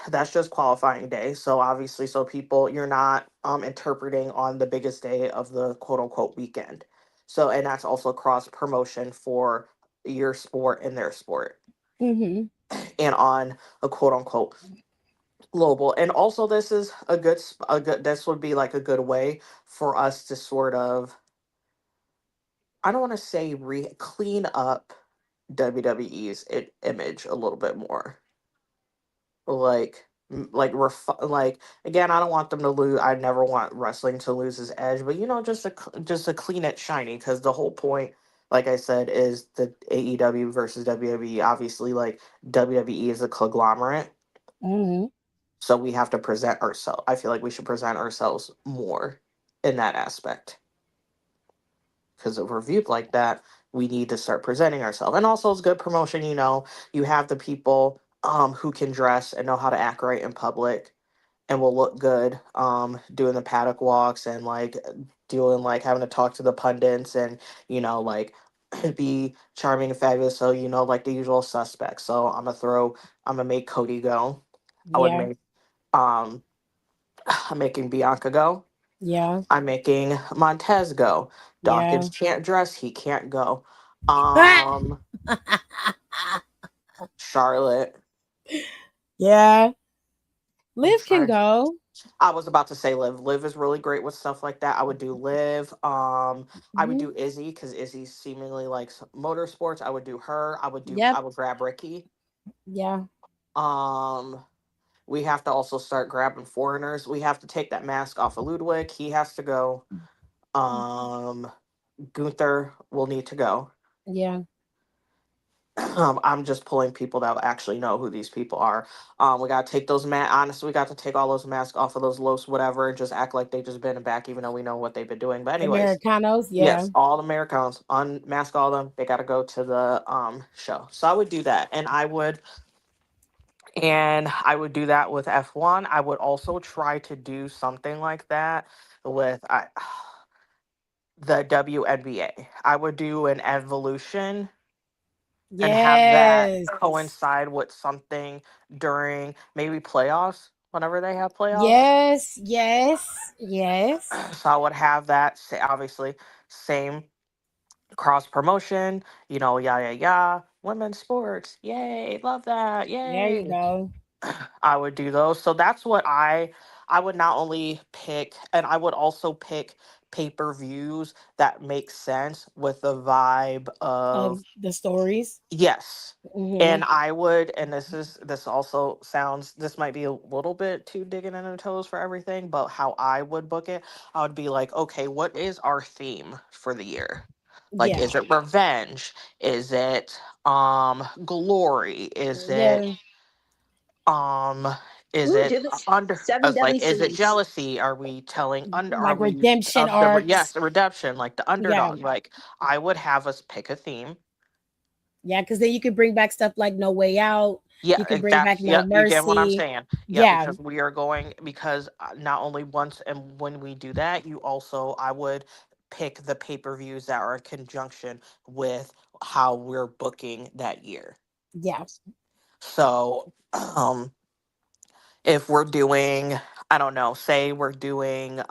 that's just qualifying day. So obviously, so people, you're not interpreting on the biggest day of the quote unquote weekend. So, and that's also cross promotion for your sport and their sport, Mm-hmm. and on a quote unquote global. And also, this is this would be like a good way for us to sort of, I don't want to say clean up WWE's image a little bit more, like like again, I don't want them to lose. I never want wrestling to lose its edge, but just just to clean it shiny, because the whole point, like I said, is the AEW versus WWE. Obviously, like WWE is a conglomerate, Mm-hmm. so we have to present ourselves. I feel like we should present ourselves more in that aspect, because if we're viewed like that, we need to start presenting ourselves. And also, it's good promotion. You have the people who can dress and know how to act right in public, and will look good doing the paddock walks and like doing like having to talk to the pundits and like be charming and fabulous, so like the usual suspects. So I'm gonna make Cody go. I would Yeah. make um I'm making Bianca go. Yeah. I'm making Montez go. Yeah. Dawkins can't dress, he can't go. Ah! um Charlotte. Yeah. I'm Liv can trying. go. I was about to say Liv. Liv is really great with stuff like that. I would do Liv. I would Mhm. do Izzy because Izzy seemingly likes motorsports. I would do her. I Yep. would grab Ricky. Yeah. Um, we have to also start grabbing foreigners. We have to take that mask off of Ludwig. He has to go. Um, Gunther will need to go. Yeah. I'm just pulling people that actually know who these people are. We gotta take those honestly, we got to take all those masks off of those Los whatever and just act like they just been back, even though we know what they've been doing. But anyways, Americanos. Yeah. yes, all the Americans, unmask all of them. They gotta go to the show. So I would do that, and I would do that with F1. I would also try to do something like that with the WNBA. I would do an evolution and have that Yes. coincide with something during maybe playoffs whenever they have playoffs. Yes. Yes. Yes. So I would have that say obviously same cross promotion, yeah, women's sports, yay, love that, There you yay. go. I would do those. So that's what I would not only pick, and I would also pick pay-per-views that make sense with the vibe of Of the stories. yes. Hmm. And I would, and this also sounds, this might be a little bit too digging in the toes for everything, but how I would book it, I would be like, okay, what is our theme for the year? Like, Yeah. is it revenge? Is it glory? Yeah. Um is Ooh, it do this under seven as like deadly is it sins. jealousy? Are we telling under are Like we redemption of the yes, arcs. the redemption, like the Yeah. underdog? Like I would have us pick a theme. Yeah. Because then you can bring back stuff like No Way Out. Yeah, You can bring back that's No yep. You get what I'm Mercy. saying? Yeah, Yeah. because we are going because not only once and when we do that, you also I would pick the pay per views that are in conjunction with how we're booking that year. Yeah. So, if we're doing, I don't know, say we're doing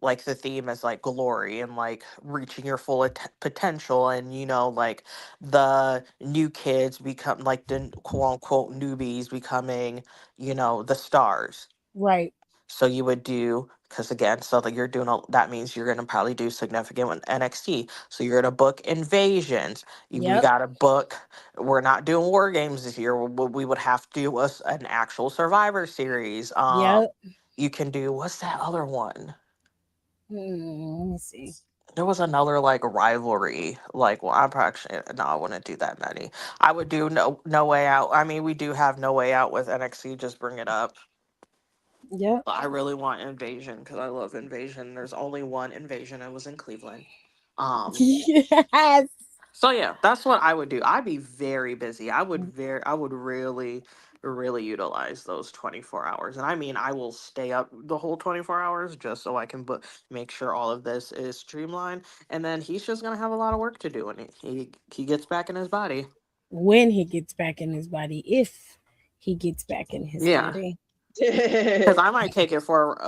like the theme is like glory and like reaching your full potential, and like the new kids become like the quote unquote newbies becoming the stars. Right. So you would do, because again, so that you're doing that means you're going to probably do significant with NXT. So you're going to book invasions. We Yep. got to book. We're not doing war games this year. We would have to do an actual Survivor series. Yep. You can do, what's that other one? Let me see. There was another like rivalry. Like, well, I'm probably actually no, I wouldn't do that many. I would do no way out. I mean, we do have no way out with NXT. Just bring it up. Yep. But I really want Invasion because I love Invasion. There's only one Invasion. It was in Cleveland. Um. Yes. So yeah, that's what I would do. I'd be very busy. I would really, really utilize those 24 hours. And I mean, I will stay up the whole 24 hours just so I can make sure all of this is streamlined. And then he's just gonna have a lot of work to do when he gets back in his body. When he gets back in his body, if he gets back in his Yeah. body. Because I might take it for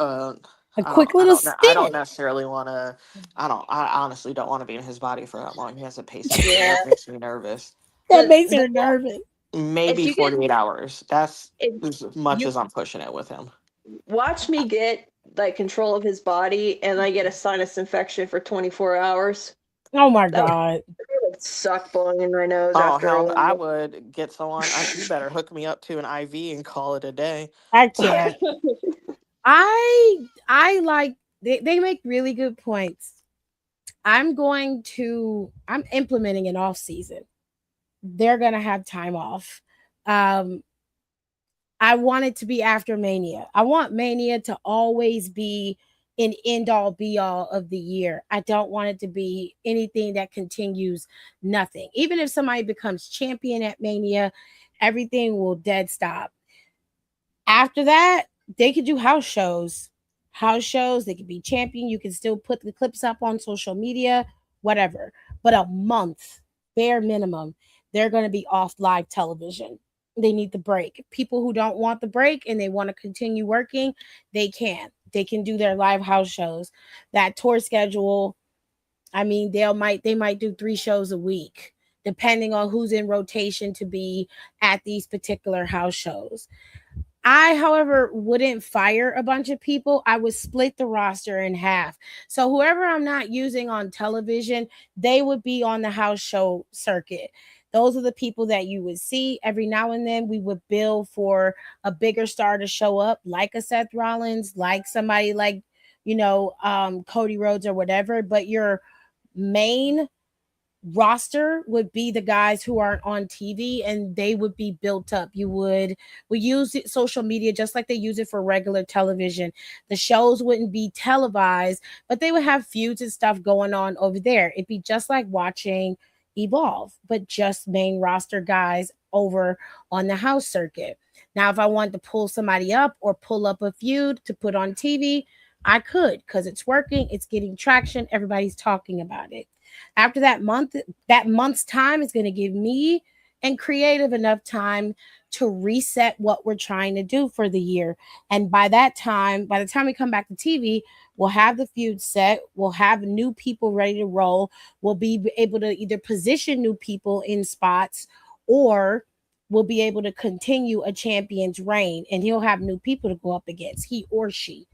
A quick little I don't stint. necessarily want to. I honestly don't want to be in his body for that long. He has a pacemaker. Yeah. That makes me nervous. That makes The her nervous. Maybe if you get 48 hours. That's if as much you as I'm pushing it with him. watch me get like control of his body and I get a sinus infection for 24 hours. Oh my That God. would suck blowing in my nose Oh after a hell, I while. would get someone. You better hook me up to an IV and call it a day. I can't. I like they make really good points. I'm implementing an off season. They're gonna have time off. I want it to be after Mania. I want Mania to always be an end all be all of the year. I don't want it to be anything that continues nothing. Even if somebody becomes champion at Mania, everything will dead stop. After that, They could do house shows. House shows, they could be champion. You can still put the clips up on social media, whatever. But a month, bare minimum, they're going to be off live television. They need the break. People who don't want the break and they want to continue working, they can. They can do their live house shows. That tour schedule, I mean, they might do 3 shows a week depending on who's in rotation to be at these particular house shows. I, however, wouldn't fire a bunch of people. I would split the roster in half. So whoever I'm not using on television, they would be on the house show circuit. Those are the people that you would see every now and then. We would bill for a bigger star to show up, like a Seth Rollins, like somebody like, Cody Rhodes or whatever. But your main roster would be the guys who aren't on TV, and they would be built up. We use social media just like they use it for regular television. The shows wouldn't be televised, but they would have feuds and stuff going on over there. It'd be just like watching Evolve, but just main roster guys over on the house circuit. Now, if I wanted to pull somebody up or pull up a feud to put on TV, I could, because it's working, it's getting traction, everybody's talking about it. After that month's time is going to give me and creative enough time to reset what we're trying to do for the year. And by the time we come back to TV, we'll have the feud set, we'll have new people ready to roll, we'll be able to either position new people in spots, or we'll be able to continue a champion's reign, and he'll have new people to go up against, he or she.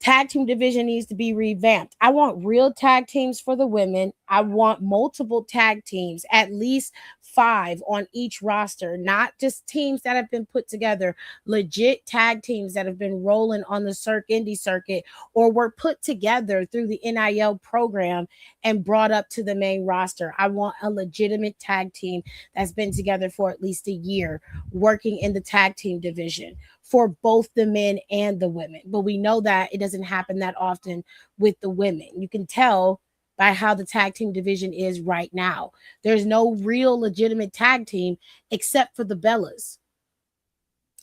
Tag team division needs to be revamped. I want real tag teams for the women. I want multiple tag teams, at least 5 on each roster, not just teams that have been put together, legit tag teams that have been rolling on the indie circuit or were put together through the NIL program and brought up to the main roster. I want a legitimate tag team that's been together for at least a year working in the tag team division for both the men and the women. But we know that it doesn't happen that often with the women. You can tell by how the tag team division is right now. There's no real legitimate tag team except for the Bellas.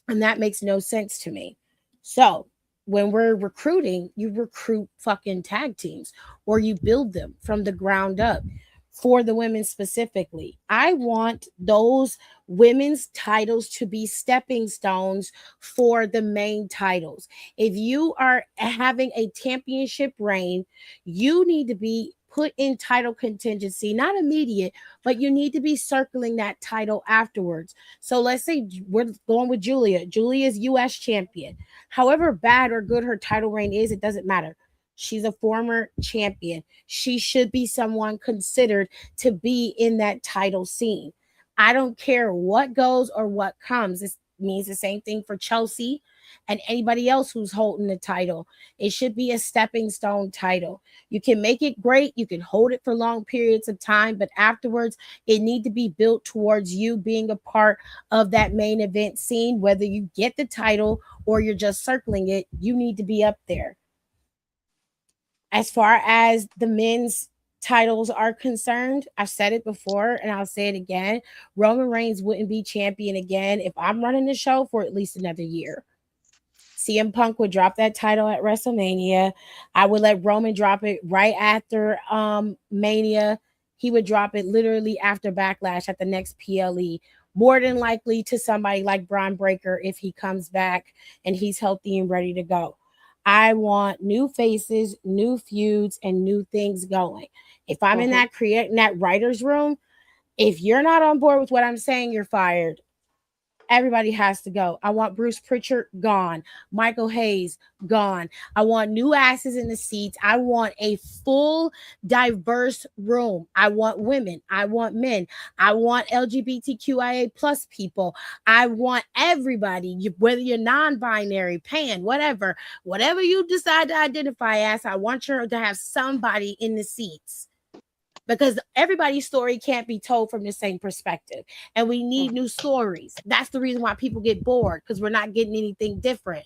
And that makes no sense to me. So when we're recruiting, you recruit fucking tag teams, or you build them from the ground up for the women specifically. I want those women's titles to be stepping stones for the main titles. If you are having a championship reign, you need to be put in title contingency, not immediate, but you need to be circling that title afterwards. So let's say we're going with Julia. Julia's US champion. However bad or good her title reign is, it doesn't matter. She's a former champion. She should be someone considered to be in that title scene. I don't care what goes or what comes. It means the same thing for Chelsea and anybody else who's holding the title. It should be a stepping stone title. You can make it great. You can hold it for long periods of time, but afterwards it need to be built towards you being a part of that main event scene. Whether you get the title or you're just circling it, you need to be up there. As far as the men's titles are concerned, I've said it before and I'll say it again. Roman Reigns wouldn't be champion again if I'm running the show for at least another year. CM Punk would drop that title at WrestleMania. I would let Roman drop it right after Mania. He would drop it literally after Backlash at the next PLE. More than likely to somebody like Braun Breaker if he comes back and he's healthy and ready to go. I want new faces, new feuds, and new things going. If I'm in that writer's room, if you're not on board with what I'm saying, you're fired. Everybody has to go. I want Bruce Pritchard gone. Michael Hayes gone. I want new asses in the seats. I want a full, diverse room. I want women. I want men. I want LGBTQIA plus people. I want everybody, whether you're non-binary, pan, whatever you decide to identify as, I want you to have somebody in the seats. Because everybody's story can't be told from the same perspective. And we need new stories. That's the reason why people get bored, because we're not getting anything different.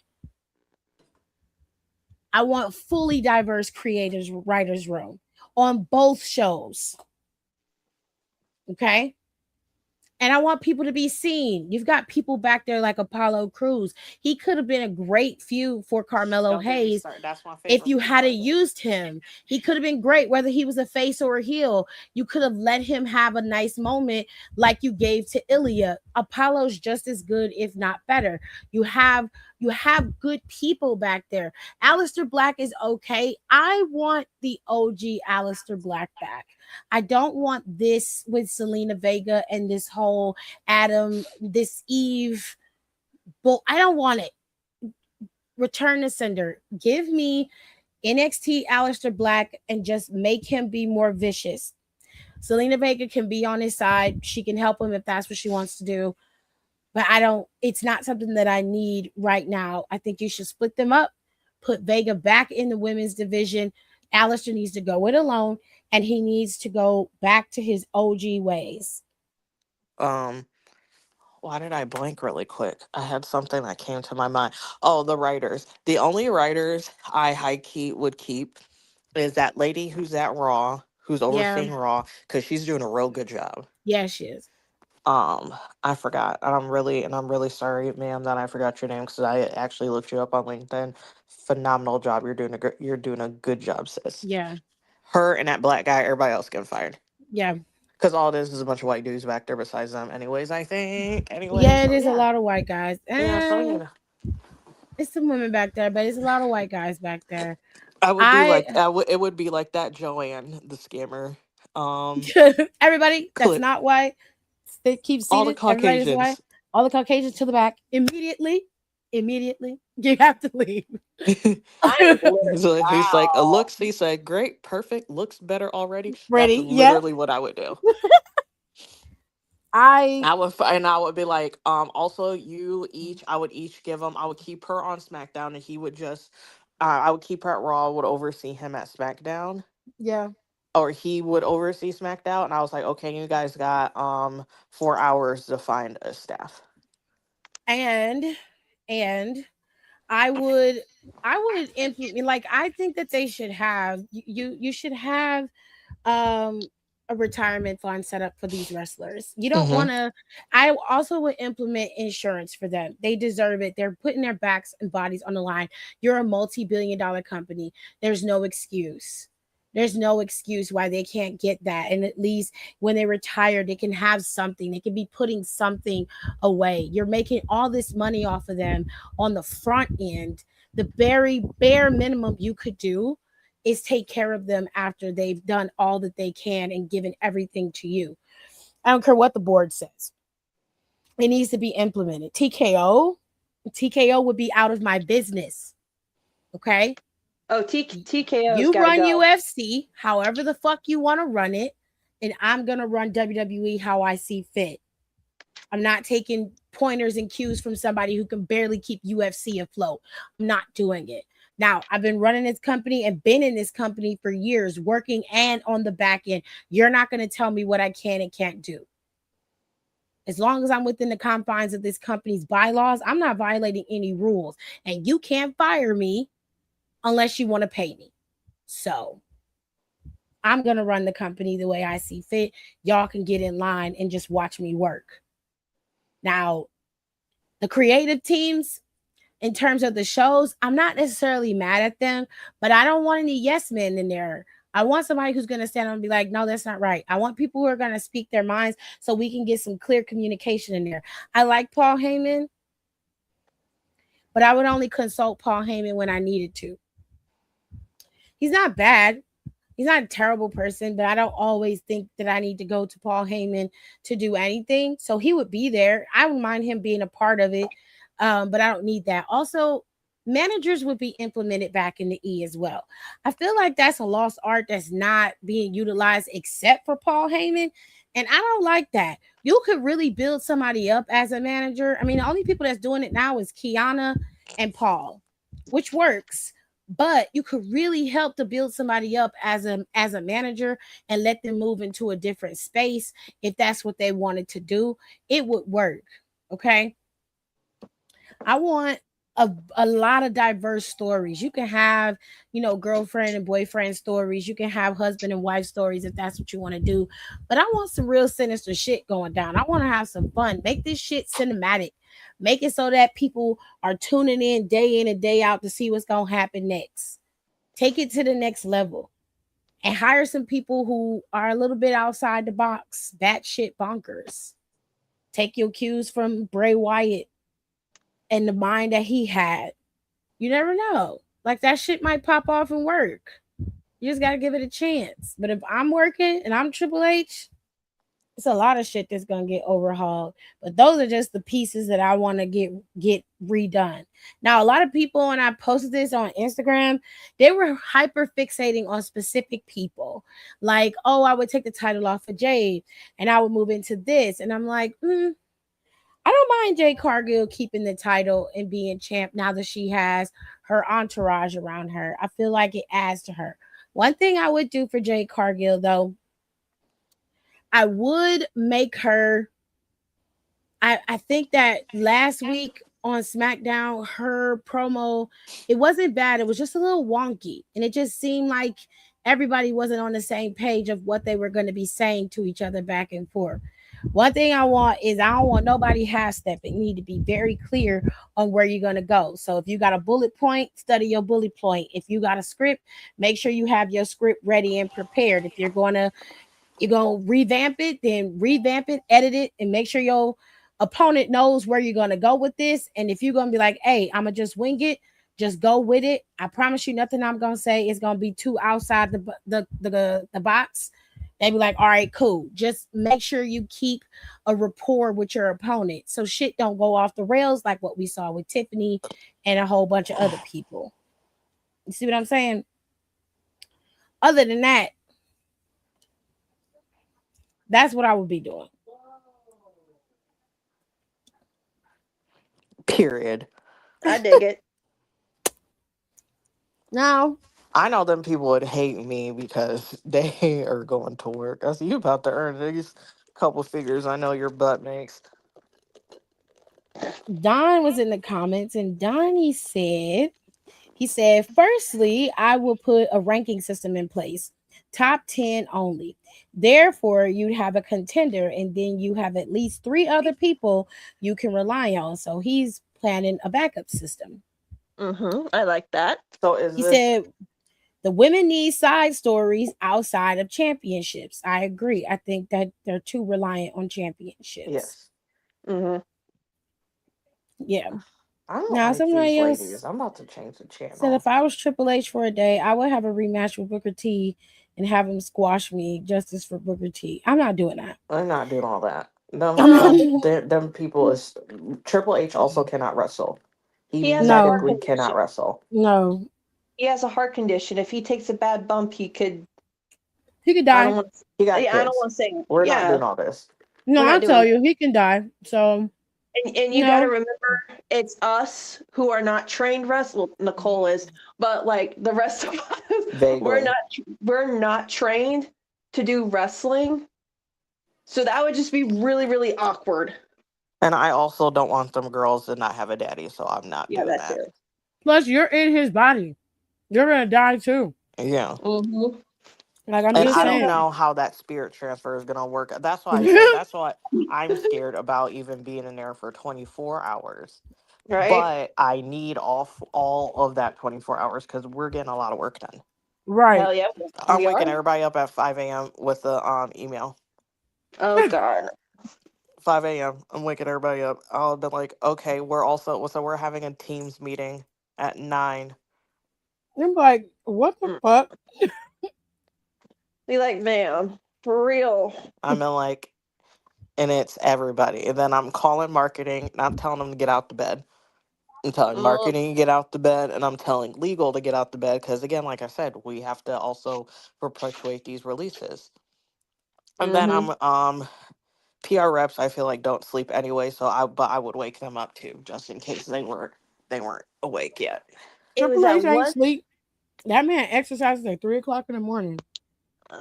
I want fully diverse creators, writers room on both shows. Okay? And I want people to be seen. You've got people back there like Apollo Crews. He could have been a great feud for Carmelo Don't get me Hayes started. That's my if favorite you feud hadn't fighter. used him. He could have been great, whether he was a face or a heel. You could have let him have a nice moment like you gave to Ilya. Apollo's just as good, if not better. You have good people back there. Aleister Black is okay. I want the OG Aleister Black back. I don't want this with Selena Vega and this whole Adam, this Eve. Well, I don't want it. Return to sender. Give me NXT Aleister Black and just make him be more vicious. Selena Vega can be on his side. She can help him if that's what she wants to do. But it's not something that I need right now. I think you should split them up, put Vega back in the women's division. Aleister needs to go it alone, and he needs to go back to his OG ways. Why did I blank really quick? I had something that came to my mind. Oh, the writers. The only writers I high key would keep is that lady who's at Raw, who's Yeah. overseeing Raw, because she's doing a real good job. Yeah, she is. I forgot, and I'm really sorry, ma'am, that I forgot your name because I actually looked you up on LinkedIn. Phenomenal job. You're doing a good job, sis. Yeah. Her and that black guy, everybody else get fired. Yeah. Because all this is a bunch of white dudes back there besides them, anyways, I think. Anyways, Yeah, it so is yeah. a lot of white guys. Yeah, so It's some women back there, but it's a lot of white guys back there. it would be like that Joanne, the scammer. Everybody that's Clip. not white, they keep seated. All the Everybody's white. Caucasians. All the Caucasians to the back. Immediately, you have to leave. So he's like, Wow. looks. He said, "Great, perfect, looks better already." Ready? That's Yep. literally what I would do. I I would be like, also you each. I would each give him. I would keep her on SmackDown, and he would just. I would keep her at Raw. Would oversee him at SmackDown. Yeah. Or he would oversee SmackDown, and I was like, okay, you guys got 4 hours to find a staff. And I would implement, like, I think that they should have you should have a retirement fund set up for these wrestlers. You don't want to. I also would implement insurance for them. They deserve it. They're putting their backs and bodies on the line. You're a multi-billion-dollar company. There's no excuse. There's no excuse why they can't get that. And at least when they retire, they can have something. They can be putting something away. You're making all this money off of them on the front end. The very bare minimum you could do is take care of them after they've done all that they can and given everything to you. I don't care what the board says. It needs to be implemented. TKO would be out of my business. Okay? Oh, TKO. You run UFC however the fuck you want to run it, and I'm going to run WWE how I see fit. I'm not taking pointers and cues from somebody who can barely keep UFC afloat. I'm not doing it. Now, I've been running this company and been in this company for years, working and on the back end. You're not going to tell me what I can and can't do. As long as I'm within the confines of this company's bylaws, I'm not violating any rules. And you can't fire me unless you want to pay me. So I'm going to run the company the way I see fit. Y'all can get in line and just watch me work. Now, the creative teams, in terms of the shows, I'm not necessarily mad at them, but I don't want any yes men in there. I want somebody who's going to stand up and be like, no, that's not right. I want people who are going to speak their minds so we can get some clear communication in there. I like Paul Heyman, but I would only consult Paul Heyman when I needed to. He's not bad. He's not a terrible person, but I don't always think that I need to go to Paul Heyman to do anything. So he would be there. I wouldn't mind him being a part of it, but I don't need that. Also, managers would be implemented back in the E as well. I feel like that's a lost art that's not being utilized except for Paul Heyman, and I don't like that. You could really build somebody up as a manager. I mean, the only people that's doing it now is Kiana and Paul, which works. But you could really help to build somebody up as a manager and let them move into a different space if that's what they wanted to do. It would work. Okay. I want a lot of diverse stories. You can have, girlfriend and boyfriend stories. You can have husband and wife stories if that's what you want to do. But I want some real sinister shit going down. I want to have some fun. Make this shit cinematic. Make it so that people are tuning in and day out to see what's going to happen next. Take it to the next level and hire some people who are a little bit outside the box, batshit bonkers. Take your cues from Bray Wyatt and the mind that he had. You never know. Like that shit might pop off and work. You just gotta give it a chance. But if I'm working and I'm Triple H, it's a lot of shit that's gonna get overhauled. But those are just the pieces that I want to get redone. Now, a lot of people, when I posted this on Instagram, they were hyper fixating on specific people. Like, oh, I would take the title off of Jade and I would move into this. And I'm like, I don't mind Jade Cargill keeping the title and being champ now that she has her entourage around her. I feel like it adds to her. One thing I would do for Jade Cargill, though, I would make her. I think that last week on SmackDown, her promo, it wasn't bad. It was just a little wonky. And it just seemed like everybody wasn't on the same page of what they were going to be saying to each other back and forth. One thing I want is I don't want nobody half stepping. You need to be very clear on where you're going to go. So if you got a bullet point, study your bullet point. If you got a script, make sure you have your script ready and prepared. If you're going to revamp it, then revamp it, edit it, and make sure your opponent knows where you're going to go with this. And if you're going to be like, hey, I'm going to just wing it, just go with it. I promise you nothing I'm going to say is going to be too outside the box. They be like, all right, cool. Just make sure you keep a rapport with your opponent so shit don't go off the rails like what we saw with Tiffany and a whole bunch of other people. You see what I'm saying? Other than that, that's what I would be doing. Period. I dig it. Now, I know them people would hate me because they are going to work. I see you about to earn these couple figures. I know your butt makes. Don was in the comments and Donnie said, firstly, I will put a ranking system in place. Top 10 only. Therefore, you'd have a contender and then you have at least 3 other people you can rely on. So he's planning a backup system. I like that. So he said the women need side stories outside of championships. I agree. I think that they're too reliant on championships. Yes. Yeah. I don't like somebody these else ladies. I'm about to change the channel. Said if I was Triple H for a day, I would have a rematch with Booker T and have him squash me. Justice for Booker T. I'm not doing that. I'm not doing all that. Them people is Triple H also cannot wrestle. He medically cannot wrestle. No. He has a heart condition. If he takes a bad bump, he could die. I don't want to say. We're not doing all this. No, I'll tell you, he can die. So. And you got to remember, it's us who are not trained wrestlers. Nicole is, but like the rest of us, we're not trained to do wrestling. So that would just be really, really awkward. And I also don't want them girls to not have a daddy, so I'm not doing that. Plus, you're in his body. You're gonna die too. Yeah. Like I'm and just I saying. don't know how that spirit transfer is gonna work. That's why I said that's why I'm scared about even being in there for 24 hours. Right. But I need all of that 24 hours because we're getting a lot of work done. Right. Hell yeah. I'm waking everybody up at 5 a.m. with the email. Oh God. 5 a.m. I'm waking everybody up. I'll be like, okay, we're having a Teams meeting at 9. I'm like, what the fuck? Be like, man, for real. I'm like, and it's everybody. And then I'm calling marketing, and I'm telling them to get out the bed. I'm telling marketing to get out the bed, and I'm telling legal to get out the bed. Because again, like I said, we have to also perpetuate these releases. And then I'm PR reps. I feel like don't sleep anyway, so I would wake them up too, just in case they weren't awake yet. Triple H ain't sleep. That man exercises at 3:00 in the morning.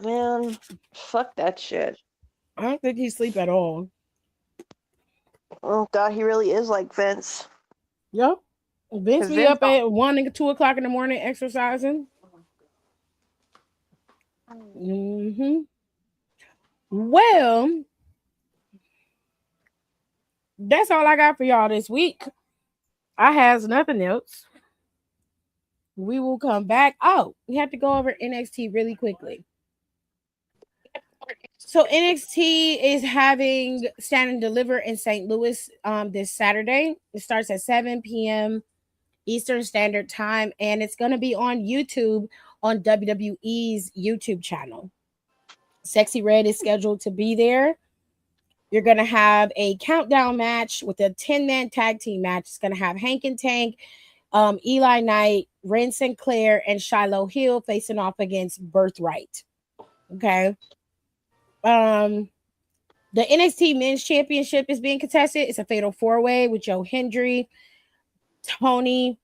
Man, fuck that shit. I don't think he sleep at all. Oh God, he really is like Vince. Yep. Vince be up at 1 and 2 o'clock in the morning exercising. Well, that's all I got for y'all this week. I has nothing else. We will come back. Oh, we have to go over NXT really quickly. So NXT is having Stand and Deliver in St. Louis this Saturday. It starts at 7 p.m. Eastern Standard Time, and it's going to be on YouTube on WWE's YouTube channel. Sexy Red is scheduled to be there. You're going to have a countdown match with a 10-man tag team match. It's going to have Hank and Tank, Eli Knight, Ren Sinclair, and Shiloh Hill facing off against Birthright. Okay. The NXT Men's Championship is being contested. It's a fatal 4-way with Joe Hendry, Tony,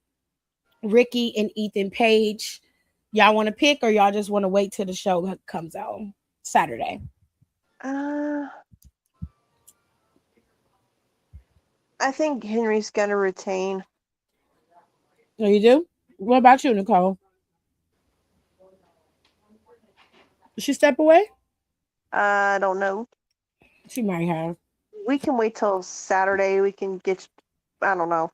Ricky, and Ethan Page. Y'all want to pick, or y'all just want to wait till the show comes out Saturday? I think Henry's gonna retain. Oh, you do? What about you, Nicole? Did she step away? I don't know. She might have. We can wait till Saturday. We can get. I don't know.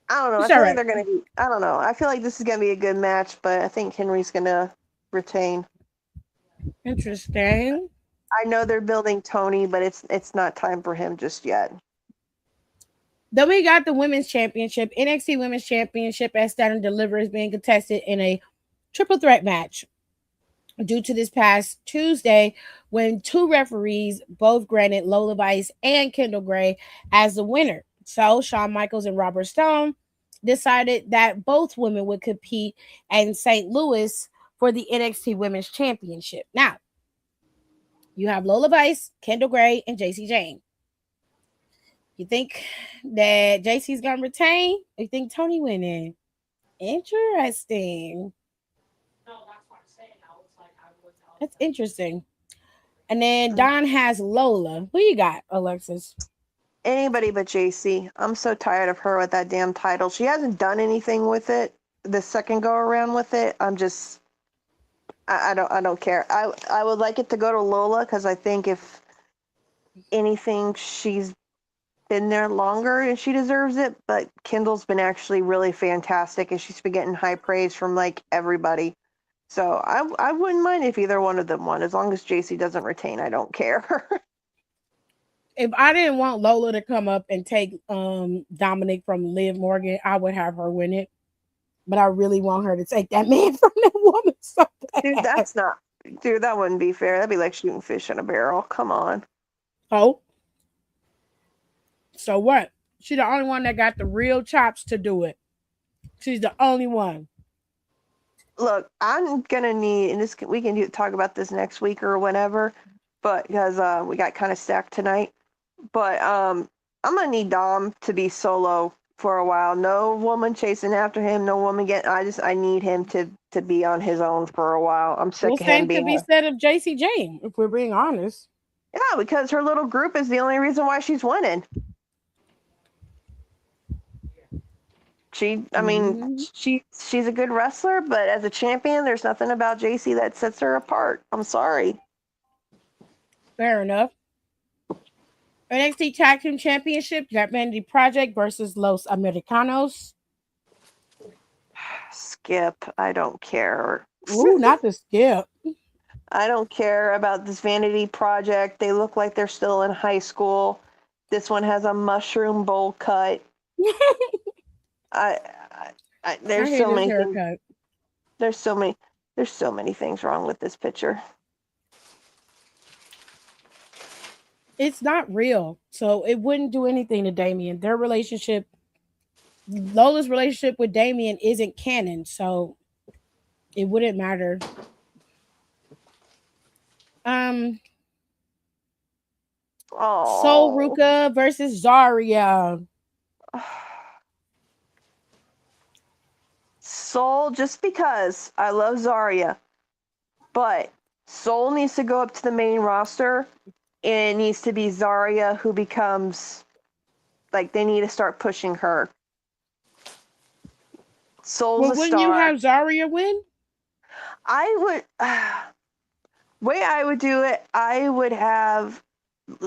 I It's feel all like right. they're gonna be. I don't know. I feel like this is gonna be a good match, but I think Henry's gonna retain. Interesting. I know they're building Tony, but it's not time for him just yet. Then we got the Women's Championship. NXT Women's Championship as Stand and Deliver is being contested in a triple threat match due to this past Tuesday when two referees both granted Lola Vice and Kendall Gray as the winner. So Shawn Michaels and Robert Stone decided that both women would compete in St. Louis for the NXT Women's Championship. Now, you have Lola Vice, Kendall Gray, and JC Jane. You think that JC's gonna retain? Or you think Tony winning? Interesting. That's interesting. And then Don has Lola. Who you got, Alexis? Anybody but JC. I'm so tired of her with that damn title. She hasn't done anything with it. The second go around with it, I'm just. I don't care. I would like it to go to Lola because I think if anything, she's been there longer and she deserves it. But Kendall's been actually really fantastic and she's been getting high praise from like everybody. So I wouldn't mind if either one of them won. As long as JC doesn't retain, I don't care. If I didn't want Lola to come up and take Dominic from Liv Morgan, I would have her win it. But I really want her to take that man from that woman so bad. Dude, that wouldn't be fair. That'd be like shooting fish in a barrel. Come on. Oh. So what? She's the only one that got the real chops to do it. She's the only one. Look, I'm gonna need, and this we can talk about this next week or whenever, but because we got kind of stacked tonight. But I'm gonna need Dom to be solo for a while. No woman chasing after him. No woman getting. I need him to be on his own for a while. I'm sick of him Same being. could be said of JC Jane, if we're being honest. Yeah, because her little group is the only reason why she's winning. She's a good wrestler, but as a champion, there's nothing about JC that sets her apart. I'm sorry. Fair enough. NXT Tag Team Championship, Jack Vanity Project versus Los Americanos. Skip. I don't care. Ooh, not the Skip. I don't care about this Vanity Project. They look like they're still in high school. This one has a mushroom bowl cut. There's so many things. There's so many things wrong with this picture. It's not real, so it wouldn't do anything to Damien. Their relationship, Lola's relationship with Damien isn't canon, so it wouldn't matter. Sol Ruka versus Zarya. Sol, just because I love Zarya, but Sol needs to go up to the main roster, and it needs to be Zarya who becomes, like, they need to start pushing her. Soul's Well, a wouldn't you star. have Zarya win? I would. Way I would do it, I would have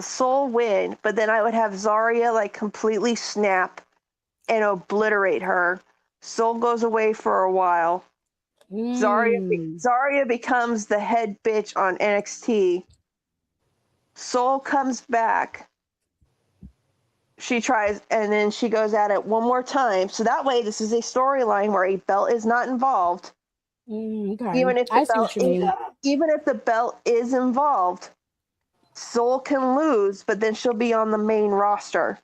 Soul win, but then I would have Zarya like completely snap and obliterate her. Soul goes away for a while. Zarya becomes the head bitch on NXT. Soul comes back. She tries, and then she goes at it one more time. So that way, this is a storyline where a belt is not involved. Okay. Even if I see what you mean. even if the belt is involved, Soul can lose, but then she'll be on the main roster.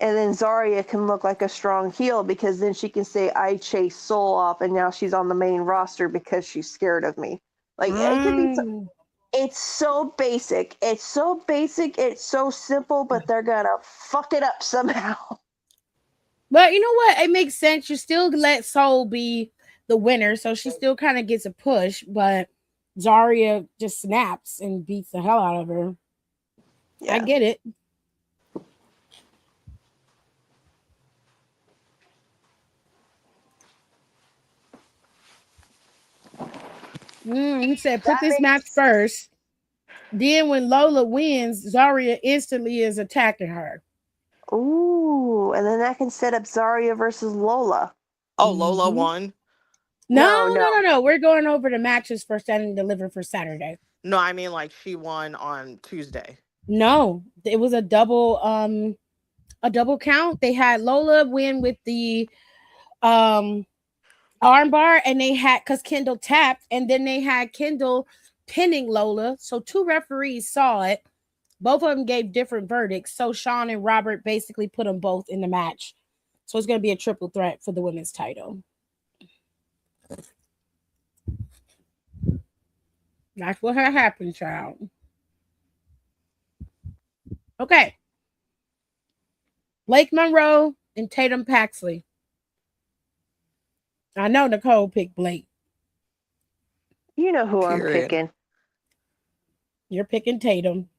And then Zarya can look like a strong heel because then she can say, I chased Soul off, and now she's on the main roster because she's scared of me. Like, it could be it's so basic. It's so basic. It's so simple, but they're going to fuck it up somehow. But you know what? It makes sense. You still let Soul be the winner, so she still kind of gets a push, but Zarya just snaps and beats the hell out of her. Yeah. I get it. He said, put this match first. Then when Lola wins, Zarya instantly is attacking her. Ooh, and then that can set up Zarya versus Lola. Oh, Lola won? No. We're going over the matches for Stand and Deliver for Saturday. No, I mean like she won on Tuesday. No, it was a double count. They had Lola win with the armbar, and they had because Kendall tapped, and then they had Kendall pinning Lola. So 2 referees saw it. Both of them gave different verdicts. So Sean and Robert basically put them both in the match. So it's going to be a triple threat for the women's title. That's what had happened, child. Okay. Blake Monroe and Tatum Paxley. I know Nicole picked Blake. You know who I'm picking. You're picking Tatum.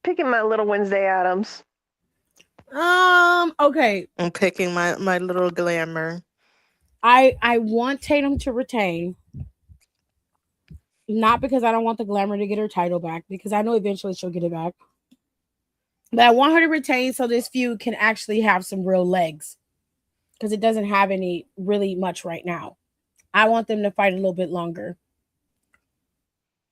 Picking my little Wednesday Addams. Okay. I'm picking my little Glamour. I want Tatum to retain. Not because I don't want the Glamour to get her title back, because I know eventually she'll get it back. But I want her to retain so this feud can actually have some real legs. Because it doesn't have any really much right now. I want them to fight a little bit longer.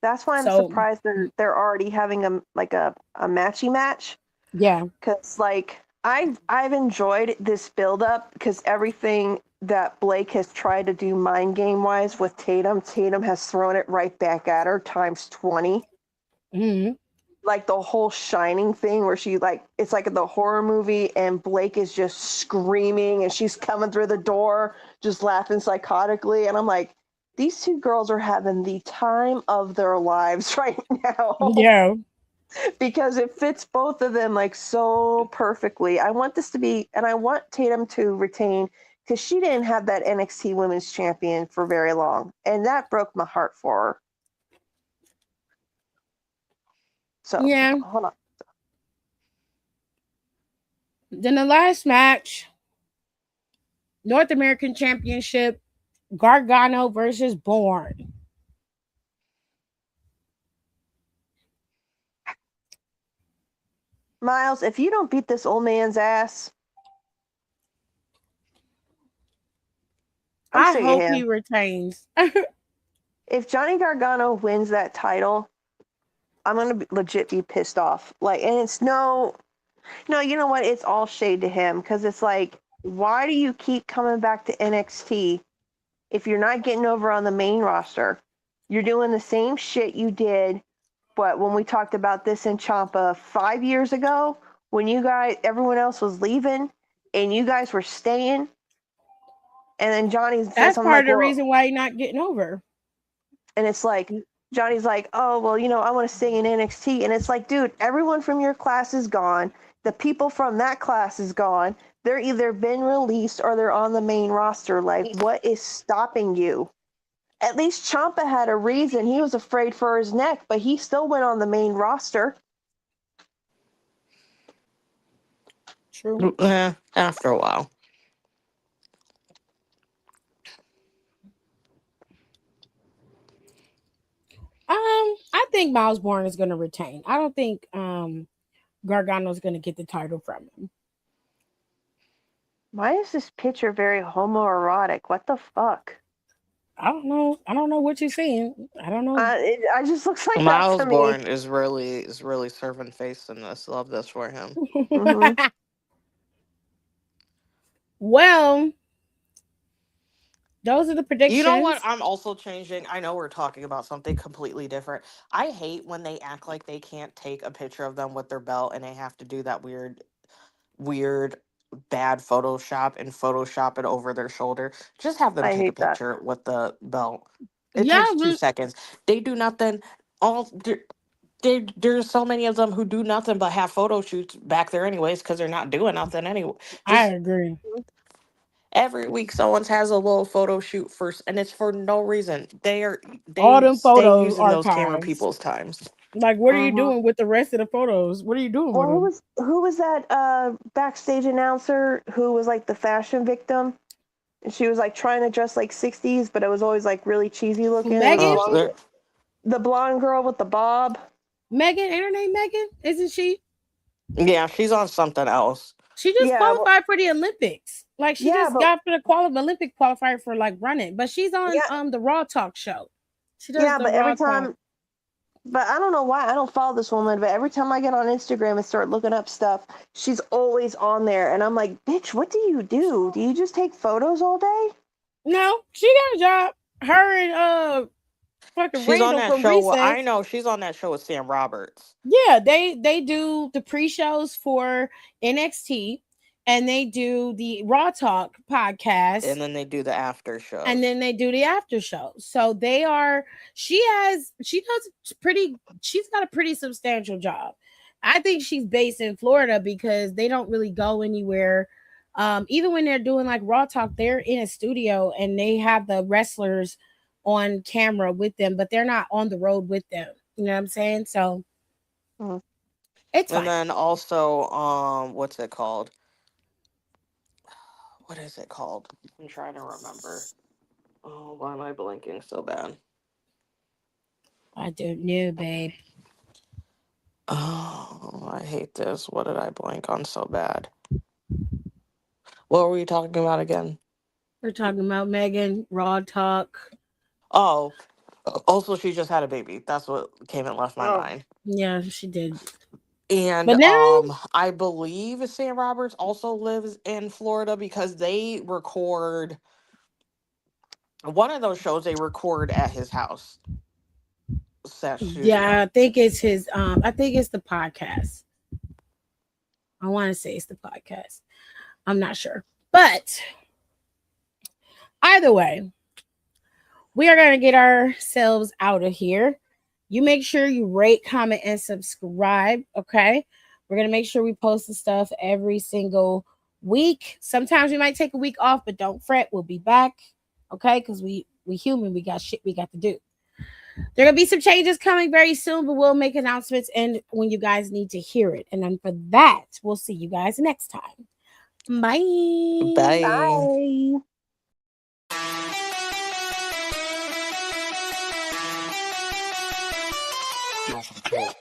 That's why I'm surprised they're already having a matchy match. Yeah. Because like I've enjoyed this build up because everything that Blake has tried to do mind game wise with Tatum has thrown it right back at her times 20. Mm-hmm. Like the whole Shining thing where she it's like the horror movie and Blake is just screaming and she's coming through the door just laughing psychotically, and I'm like, these 2 girls are having the time of their lives right now. Yeah. Because it fits both of them like so perfectly. I want this to be, and I want Tatum to retain because she didn't have that NXT Women's Champion for very long, and that broke my heart for her. So yeah, hold on. Then the last match, North American Championship, Gargano versus Bourne. Miles, if you don't beat this old man's ass, I hope he retains. If Johnny Gargano wins that title, I'm gonna legit be pissed off. Like, and it's no, you know what? It's all shade to him because it's like, why do you keep coming back to NXT if you're not getting over on the main roster? You're doing the same shit you did. But when we talked about this in Ciampa 5 years ago, when everyone else was leaving and you guys were staying, and then Johnny says, that's part of the reason why you're not getting over. And it's like, Johnny's like, oh, well, I want to stay in NXT. And it's like, dude, everyone from your class is gone. The people from that class is gone. They're either been released or they're on the main roster. Like, what is stopping you? At least Ciampa had a reason. He was afraid for his neck, but he still went on the main roster. True. After a while. I think Miles Bourne is going to retain. I don't think Gargano's going to get the title from him. Why is this picture very homoerotic? What the fuck? I don't know. I don't know what you're seeing. I don't know. I just looks like Miles that to me. Bourne is really serving face in this. Love this for him. Mhm. Well, those are the predictions. You know what? I'm also changing. I know we're talking about something completely different. I hate when they act like they can't take a picture of them with their belt and they have to do that weird, bad Photoshop and Photoshop it over their shoulder. Just have them I take a hate that. picture with the belt. It Yeah, takes 2 seconds. They do nothing. There's so many of them who do nothing but have photo shoots back there anyways because they're not doing nothing anyway. I Just agree. every week someone has a little photo shoot first and it's for no reason. All They them stay photos using those camera archives. people's times. Like, what are you Mhm. doing with the rest of the photos? What are you doing with Well, them? who was that backstage announcer who was like the fashion victim? And she was like trying to dress like 60s, but it was always like really cheesy looking. Megan? The blonde girl with the bob. Megan, ain't her name Megan? Isn't she? Yeah, she's on something else. She just Yeah, qualified for the Olympics. Like she Yeah, just but- got for the Olympic qualifier for like running. But she's on the Raw Talk show. She does the but Raw every Talk. time, but I don't know why I don't follow this woman, but every time I get on Instagram and start looking up stuff, she's always on there. And I'm like, bitch, what do? Do you just take photos all day? No, she got a job. Her and fucking She's on Randall that from show. Recess. I know she's on that show with Sam Roberts. Yeah, they do the pre-shows for NXT and they do the Raw Talk podcast. And then they do the after show. And then they do the after show. So she's got a pretty substantial job. I think she's based in Florida because they don't really go anywhere. Even when they're doing like Raw Talk, they're in a studio and they have the wrestlers on camera with them, but they're not on the road with them. You know what I'm saying? So it's fine. And then also, what's it called? What is it called? I'm trying to remember. Oh, why am I blinking so bad? I don't know, babe. Oh, I hate this. What did I blank on so bad? What were we talking about again? We're talking about Megan, Raw Talk. Oh, also she just had a baby. That's what came and left my mind. Yeah, she did. And But now, I believe Sam Roberts also lives in Florida because they record one of those shows. They record at his house. Yeah, I think it's his. I think it's the podcast. I want to say it's the podcast. I'm not sure, but either way, we are going to get ourselves out of here. You make sure you rate, comment, and subscribe. Okay, we're going to make sure we post the stuff every single week. Sometimes we might take a week off, but don't fret, we'll be back. Okay, because we human, we got shit we got to do. There are going to be some changes coming very soon, but we'll make announcements and when you guys need to hear it. And then for that, we'll see you guys next time. Bye. Bye. Bye.